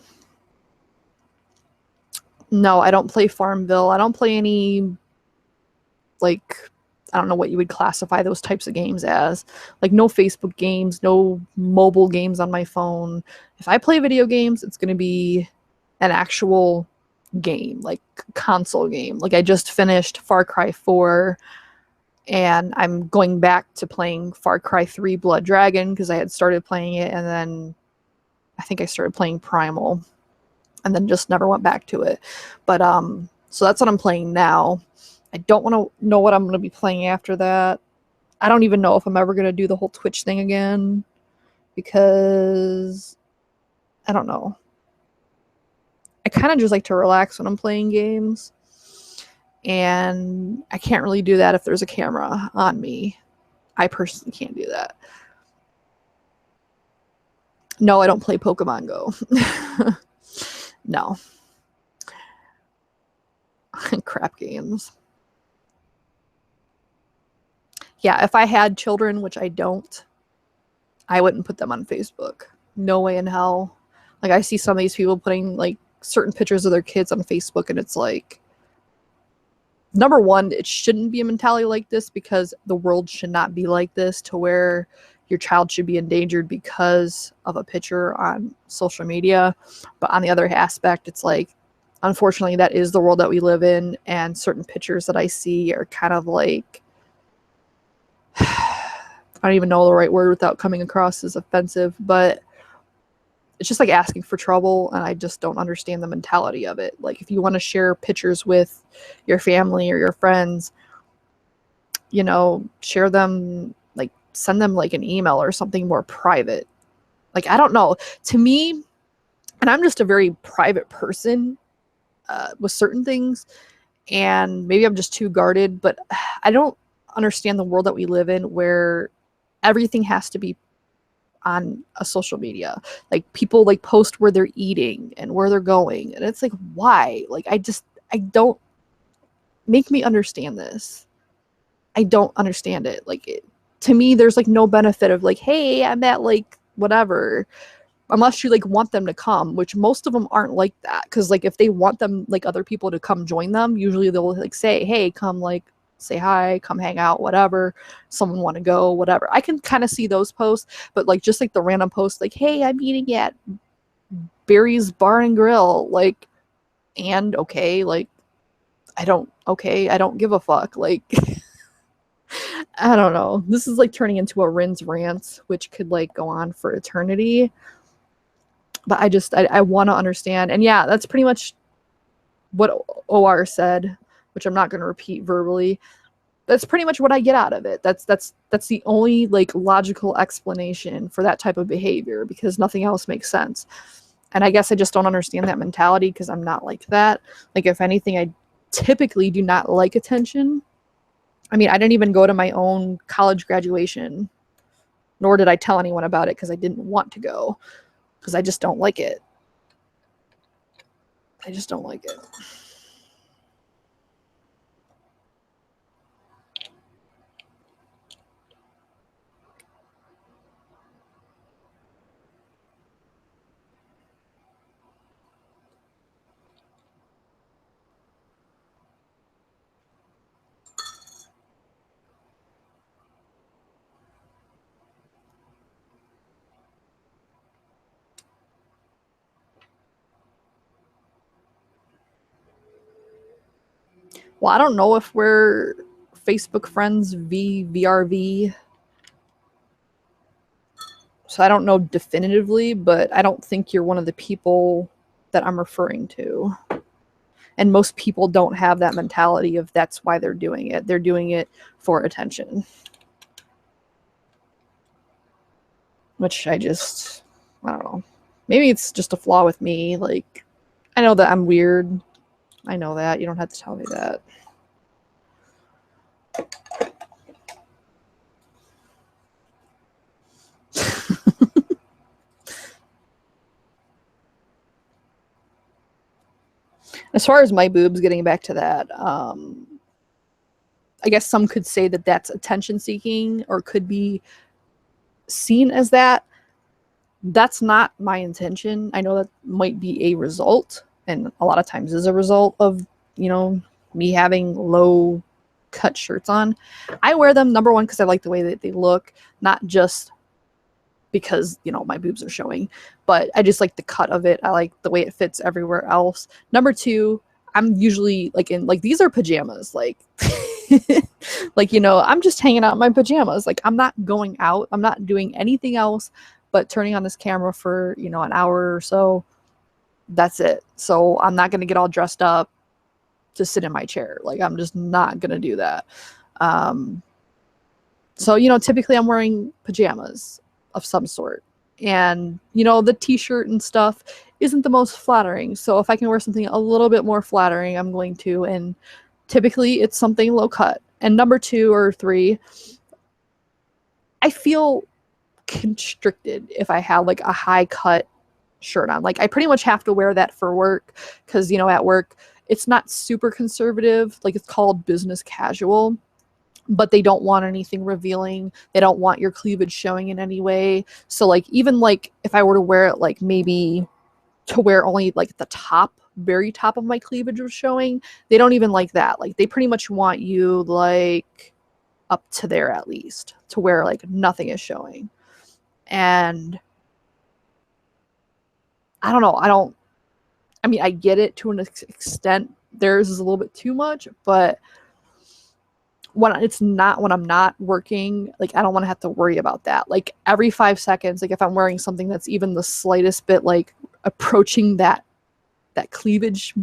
No, I don't play Farmville. I don't play any, like, I don't know what you would classify those types of games as. Like, no Facebook games, no mobile games on my phone. If I play video games, it's going to be an actual game, like console game. Like, I just finished Far Cry 4, and I'm going back to playing Far Cry 3 Blood Dragon because I had started playing it, and then I think I started playing Primal, and then just never went back to it. But so that's what I'm playing now. I don't want to know what I'm going to be playing after that. I don't even know if I'm ever going to do the whole Twitch thing again because I don't know. I kind of just like to relax when I'm playing games, and I can't really do that if there's a camera on me. I personally can't do that. No, I don't play Pokemon Go. No. Crap games. Yeah, if I had children, which I don't, I wouldn't put them on Facebook. No way in hell. Like, I see some of these people putting, like, certain pictures of their kids on Facebook, and it's like, number one, it shouldn't be a mentality like this because the world should not be like this to where your child should be endangered because of a picture on social media. But on the other aspect, it's like, unfortunately, that is the world that we live in, and certain pictures that I see are kind of like, I don't even know the right word without coming across as offensive, but it's just like asking for trouble, and I just don't understand the mentality of it. Like, if you want to share pictures with your family or your friends, share them, like, send them like an email or something more private. Like, I don't know. To me, and I'm just a very private person with certain things, and maybe I'm just too guarded, but I don't understand the world that we live in where everything has to be on a social media. Like, people like post where they're eating and where they're going, and it's like, why? Like, I don't, make me understand this. I don't understand it. Like, to me, there's like no benefit of like, hey, I'm at like whatever, unless you like want them to come, which most of them aren't like that. Because like if they want them, like, other people to come join them, usually they'll like say, hey, come, like, say hi, come hang out, whatever, someone want to go, whatever. I can kind of see those posts, but like just like the random posts like, hey, I'm eating at Barry's Bar and Grill, like, and okay, like, I don't give a fuck. Like, I don't know. This is like turning into a Rin's rant, which could like go on for eternity. But I want to understand. And yeah, that's pretty much what OR said, which I'm not going to repeat verbally. That's pretty much what I get out of it. That's the only like logical explanation for that type of behavior, because nothing else makes sense. And I guess I just don't understand that mentality because I'm not like that. Like, if anything, I typically do not like attention. I mean, I didn't even go to my own college graduation, nor did I tell anyone about it because I didn't want to go, because I just don't like it. I just don't like it. Well, I don't know if we're Facebook friends VRV. So I don't know definitively, but I don't think you're one of the people that I'm referring to. And most people don't have that mentality of that's why they're doing it. They're doing it for attention. Which I don't know. Maybe it's just a flaw with me. Like, I know that I'm weird. I know that. You don't have to tell me that. As far as my boobs, getting back to that, I guess some could say that that's attention seeking or could be seen as that. That's not my intention. I know that might be a result, and a lot of times is a result of, you know, me having low cut shirts on. I wear them, number one, because I like the way that they look, not just because, you know, my boobs are showing, but I just like the cut of it. I like the way it fits everywhere else. Number two, I'm usually like these are pajamas, like like, you know, I'm just hanging out in my pajamas. Like, I'm not going out. I'm not doing anything else but turning on this camera for, you know, an hour or so. That's it. So I'm not going to get all dressed up to sit in my chair. Like, I'm just not going to do that. So, you know, typically I'm wearing pajamas of some sort. And, you know, the t-shirt and stuff isn't the most flattering. So if I can wear something a little bit more flattering, I'm going to. And typically it's something low cut. And number two or three, I feel constricted if I have like a high cut shirt on. Like, I pretty much have to wear that for work because, you know, at work it's not super conservative. Like, it's called business casual, but they don't want anything revealing. They don't want your cleavage showing in any way. So like, even like if I were to wear it, like maybe to wear only like the top, very top of my cleavage was showing, they don't even like that. Like, they pretty much want you like up to there at least, to where like nothing is showing. And I don't know. I mean, I get it to an extent. Theirs is a little bit too much, but when I'm not working, like, I don't want to have to worry about that. Like, every 5 seconds, like if I'm wearing something that's even the slightest bit like approaching that cleavage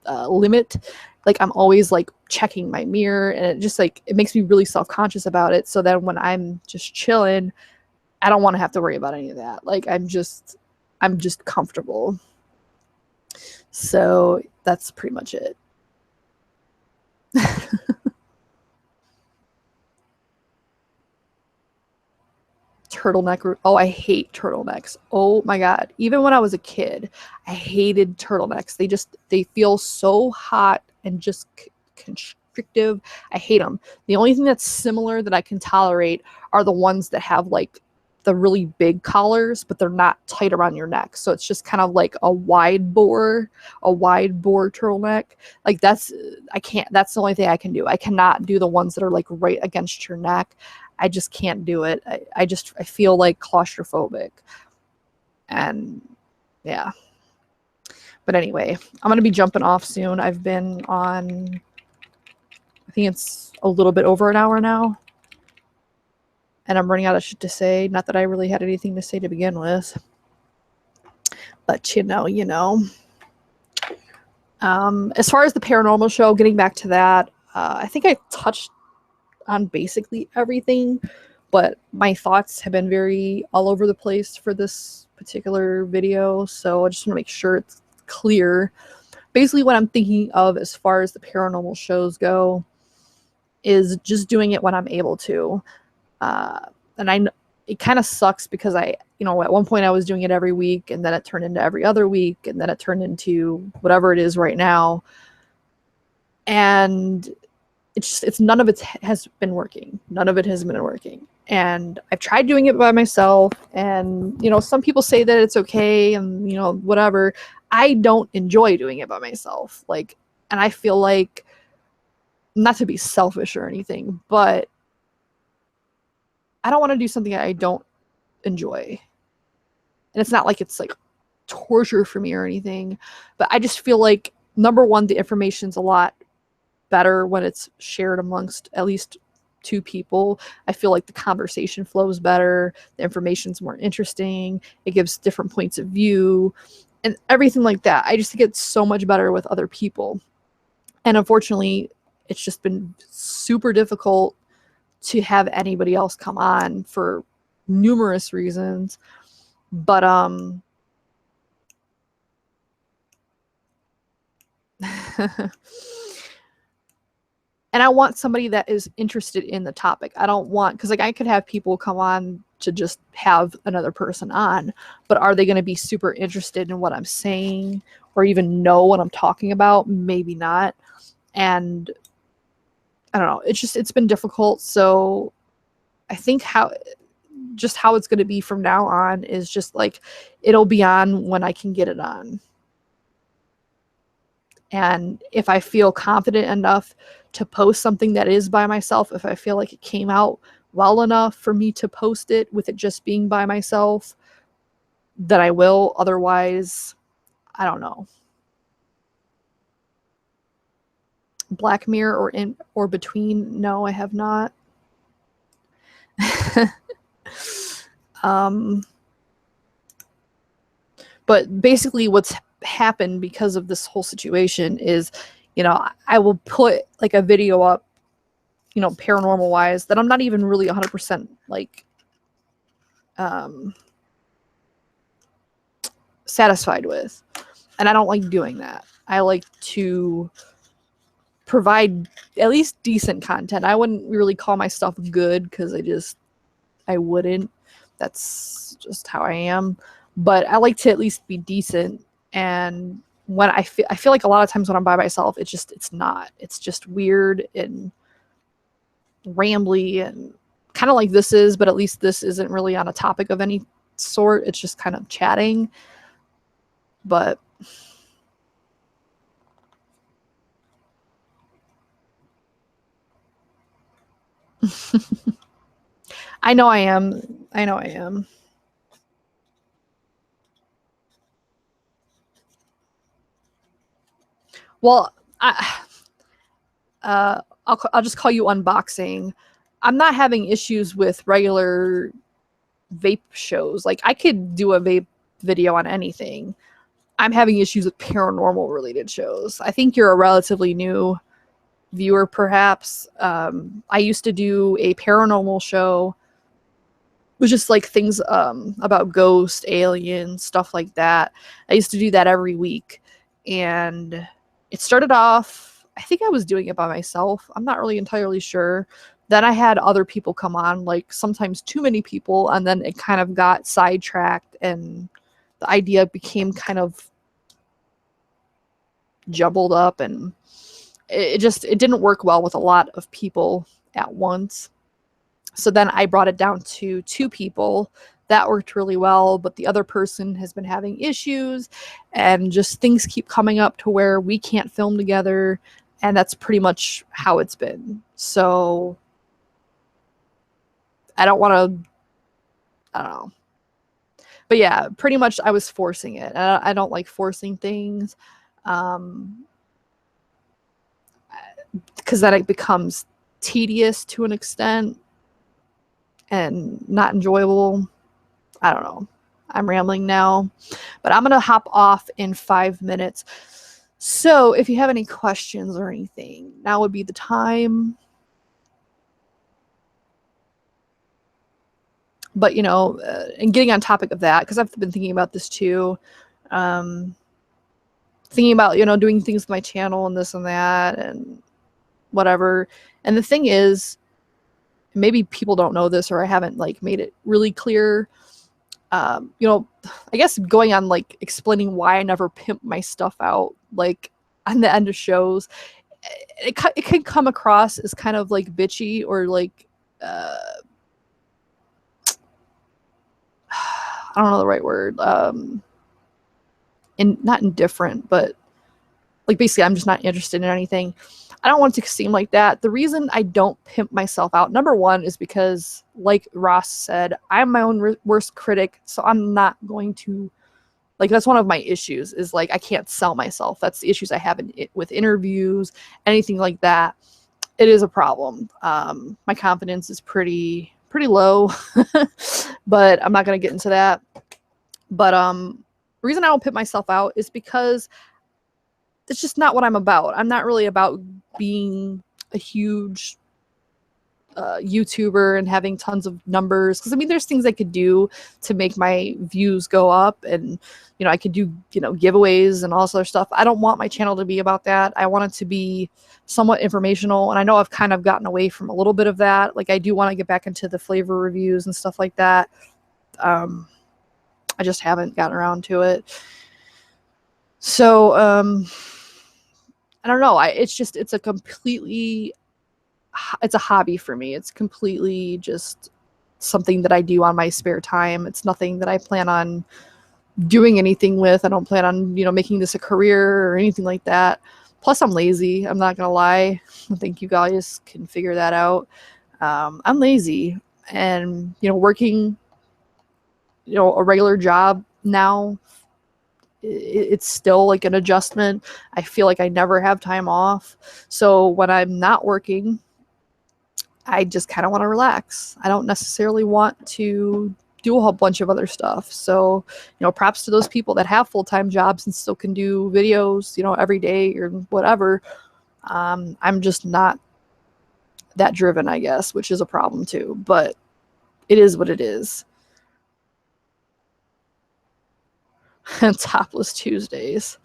limit, like, I'm always like checking my mirror, and it just like, it makes me really self-conscious about it. So that when I'm just chilling, I don't want to have to worry about any of that. Like, I'm just comfortable. So that's pretty much it. Turtleneck. Oh, I hate turtlenecks. Oh my God. Even when I was a kid, I hated turtlenecks. They feel so hot and just constrictive. I hate them. The only thing that's similar that I can tolerate are the ones that have like the really big collars, but they're not tight around your neck. So it's just kind of like a wide bore turtleneck. Like, that's the only thing I can do. I cannot do the ones that are like right against your neck. I just can't do it. I feel like claustrophobic. And yeah. But anyway, I'm going to be jumping off soon. I've been on, I think it's a little bit over an hour now. And I'm running out of shit to say. Not that I really had anything to say to begin with. But, you know. As far as the paranormal show, getting back to that, I think I touched on basically everything, but my thoughts have been very all over the place for this particular video, so I just want to make sure it's clear. Basically, what I'm thinking of as far as the paranormal shows go is just doing it when I'm able to. And it kind of sucks because I you know, at one point I was doing it every week, and then it turned into every other week, and then it turned into whatever it is right now. And it's none of it has been working. None of it has been working. And I've tried doing it by myself, and, you know, some people say that it's okay and, you know, whatever. I don't enjoy doing it by myself. Like, and I feel like, not to be selfish or anything, but I don't want to do something that I don't enjoy. And it's not like it's like torture for me or anything, but I just feel like, number one, the information's a lot better when it's shared amongst at least two people. I feel like the conversation flows better, the information's more interesting, it gives different points of view and everything like that. I just think it's so much better with other people. And unfortunately, it's just been super difficult to have anybody else come on for numerous reasons. But and I want somebody that is interested in the topic. I don't want, because like I could have people come on to just have another person on, but are they going to be super interested in what I'm saying or even know what I'm talking about? Maybe not. And I don't know. It's been difficult. So I think how it's going to be from now on is just like, it'll be on when I can get it on. And if I feel confident enough to post something that is by myself, if I feel like it came out well enough for me to post it with it just being by myself, then I will. Otherwise, I don't know. Black Mirror or Between? No, I have not. But basically what's happened because of this whole situation is, you know, I will put like a video up, you know, paranormal wise, that I'm not even really 100% like satisfied with. And I don't like doing that. I like to provide at least decent content. I wouldn't really call my stuff good, because I wouldn't. That's just how I am. But I like to at least be decent. And when I feel like a lot of times when I'm by myself, it's not. It's just weird and rambly and kind of like this is, but at least this isn't really on a topic of any sort. It's just kind of chatting. But I know I am. I know I am. Well, I'll just call you unboxing. I'm not having issues with regular vape shows. Like, I could do a vape video on anything. I'm having issues with paranormal related shows. I think you're a relatively new viewer, perhaps. I used to do a paranormal show, which is like things about ghosts, aliens, stuff like that. I used to do that every week. And it started off, I think I was doing it by myself. I'm not really entirely sure. Then I had other people come on, like sometimes too many people, and then it kind of got sidetracked and the idea became kind of jumbled up, and it didn't work well with a lot of people at once. So then I brought it down to 2 people. That worked really well, but the other person has been having issues, and just things keep coming up to where we can't film together, and that's pretty much how it's been. So I don't want to, I don't know. But yeah, pretty much I was forcing it. I don't like forcing things, because then it becomes tedious to an extent and not enjoyable. I don't know. I'm rambling now, but I'm going to hop off in 5 minutes. So if you have any questions or anything, now would be the time. But, you know, and getting on topic of that, because I've been thinking about this too, thinking about, you know, doing things with my channel and this and that and whatever. And the thing is, maybe people don't know this, or I haven't like made it really clear. You know, I guess going on like explaining why I never pimp my stuff out, like on the end of shows, it can come across as kind of like bitchy or like I don't know the right word, not indifferent, but like basically I'm just not interested in anything. I don't want it to seem like that. The reason I don't pimp myself out, number one, is because, like Ross said, I'm my own worst critic, so I'm not going to, like, that's one of my issues, is like I can't sell myself. That's the issues I have with interviews, anything like that. It is a problem. My confidence is pretty low, but I'm not going to get into that. But the reason I don't pimp myself out is because it's just not what I'm about. I'm not really about being a huge YouTuber and having tons of numbers. Because I mean, there's things I could do to make my views go up, and you know, I could do, you know, giveaways and all this other stuff. I don't want my channel to be about that. I want it to be somewhat informational, and I know I've kind of gotten away from a little bit of that. Like, I do want to get back into the flavor reviews and stuff like that. I just haven't gotten around to it. So I don't know. It's a hobby for me. It's completely just something that I do on my spare time. It's nothing that I plan on doing anything with. I don't plan on, you know, making this a career or anything like that. Plus, I'm lazy. I'm not going to lie. I think you guys can figure that out. I'm lazy, and, you know, working, you know, a regular job now, it's still like an adjustment. I feel like I never have time off. So when I'm not working, I just kind of want to relax. I don't necessarily want to do a whole bunch of other stuff. So, you know, props to those people that have full-time jobs and still can do videos, you know, every day or whatever. I'm just not that driven, I guess, which is a problem too, but it is what it is. Topless Tuesdays.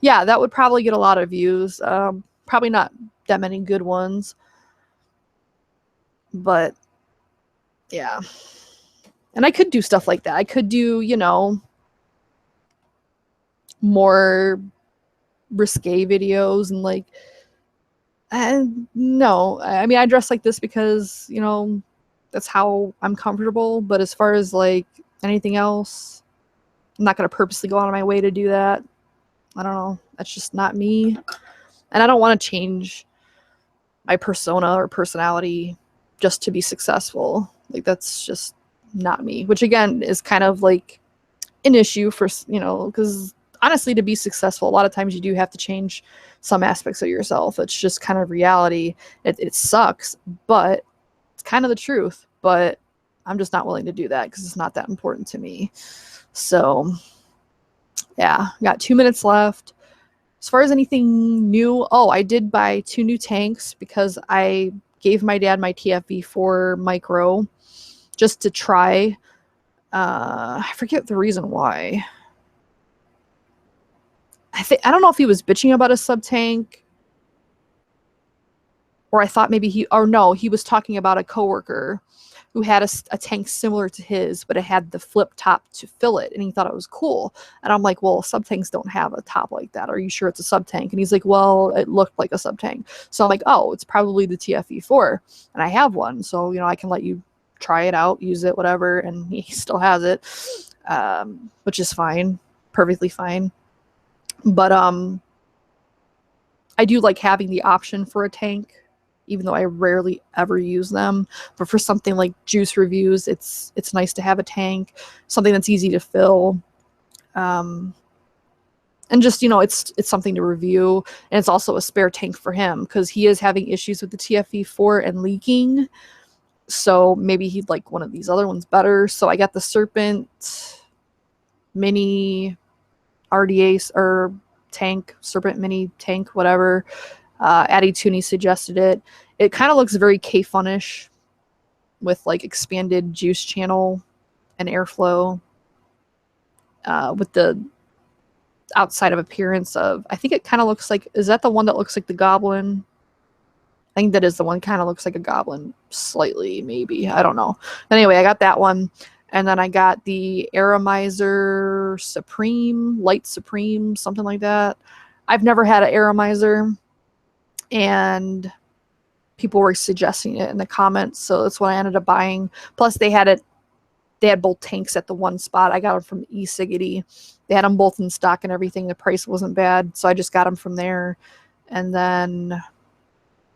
Yeah, that would probably get a lot of views. Probably not that many good ones. But yeah. And I could do stuff like that. I could do, you know, more risque videos and like, and no, I mean, I dress like this because, you know, that's how I'm comfortable. But as far as like anything else, I'm not going to purposely go out of my way to do that. I don't know. That's just not me. And I don't want to change my persona or personality just to be successful. Like, that's just not me, which again is kind of like an issue for, you know, because honestly, to be successful, a lot of times you do have to change some aspects of yourself. It's just kind of reality. It sucks, but it's kind of the truth. But I'm just not willing to do that because it's not that important to me. So yeah, got 2 minutes left. As far as anything new, oh, I did buy 2 new tanks because I gave my dad my TFV4 micro just to try. I forget the reason why. I don't know if he was bitching about a sub tank, or I thought maybe he was talking about a coworker who had a tank similar to his, but it had the flip top to fill it, and he thought it was cool. And I'm like, well, sub tanks don't have a top like that. Are you sure it's a sub tank? And he's like, well, it looked like a sub tank. So I'm like, oh, it's probably the TFE4, and I have one, so you know, I can let you try it out, use it, whatever. And he still has it, which is fine, perfectly fine. But I do like having the option for a tank, even though I rarely ever use them. But for something like juice reviews, it's nice to have a tank, something that's easy to fill. And just, you know, it's something to review. And it's also a spare tank for him because he is having issues with the TFE4 and leaking. So maybe he'd like one of these other ones better. So I got the Serpent Mini RDA or tank, Serpent Mini tank, whatever. Addie Tooney suggested it. It kind of looks very K-Funish with like expanded juice channel and airflow, with the outside of appearance of, I think it kind of looks like, is that the one that looks like the Goblin? I think that is the one, kind of looks like a Goblin slightly, maybe. I don't know. Anyway, I got that one. And then I got the Aromizer Supreme, Light Supreme, something like that. I've never had an Aromizer, and people were suggesting it in the comments, so that's what I ended up buying. Plus, they had both tanks at the one spot. I got them from eCiggity. They had them both in stock and everything. The price wasn't bad, so I just got them from there. And then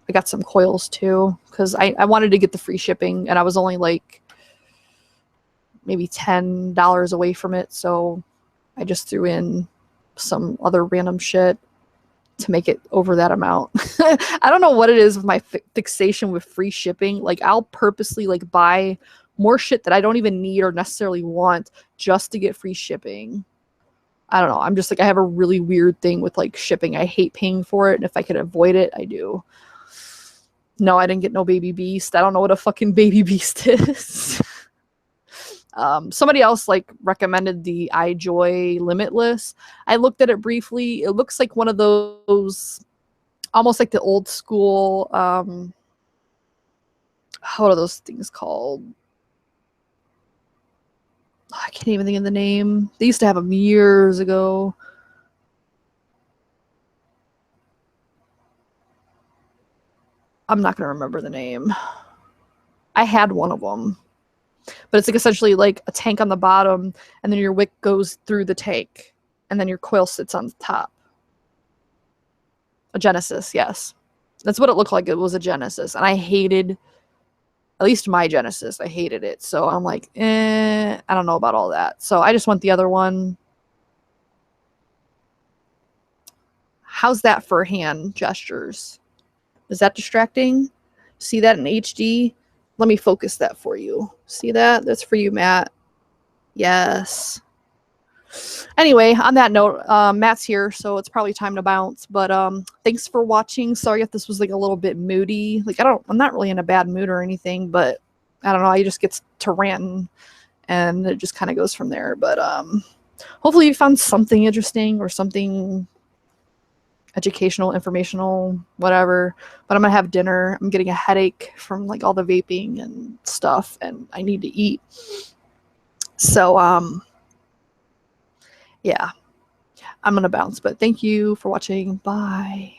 I got some coils too, because I wanted to get the free shipping, and I was only like maybe $10 away from it, so I just threw in some other random shit to make it over that amount. I don't know what it is with my fixation with free shipping. Like, I'll purposely like buy more shit that I don't even need or necessarily want just to get free shipping. I don't know. I'm just like, I have a really weird thing with like shipping. I hate paying for it, and if I could avoid it, I do. No, I didn't get no Baby Beast. I don't know what a fucking Baby Beast is. Somebody else like recommended the iJoy Limitless. I looked at it briefly. It looks like one of those, almost like the old school, what are those things called? I can't even think of the name. They used to have them years ago. I'm not going to remember the name. I had one of them. But it's like essentially like a tank on the bottom, and then your wick goes through the tank, and then your coil sits on the top. A Genesis, yes. That's what it looked like. It was a Genesis. And I hated, at least my Genesis, I hated it. So I'm like, I don't know about all that. So I just want the other one. How's that for hand gestures? Is that distracting? See that in HD? Let me focus that for you. See that? That's for you, Matt. Yes. Anyway, on that note, Matt's here, so it's probably time to bounce. But thanks for watching. Sorry if this was like a little bit moody. Like, I'm not really in a bad mood or anything, but I don't know. I just get to ranting, and it just kind of goes from there. But hopefully you found something interesting or something educational, informational, whatever. But I'm gonna have dinner. I'm getting a headache from like all the vaping and stuff, and I need to eat. So yeah, I'm gonna bounce. But thank you for watching. Bye.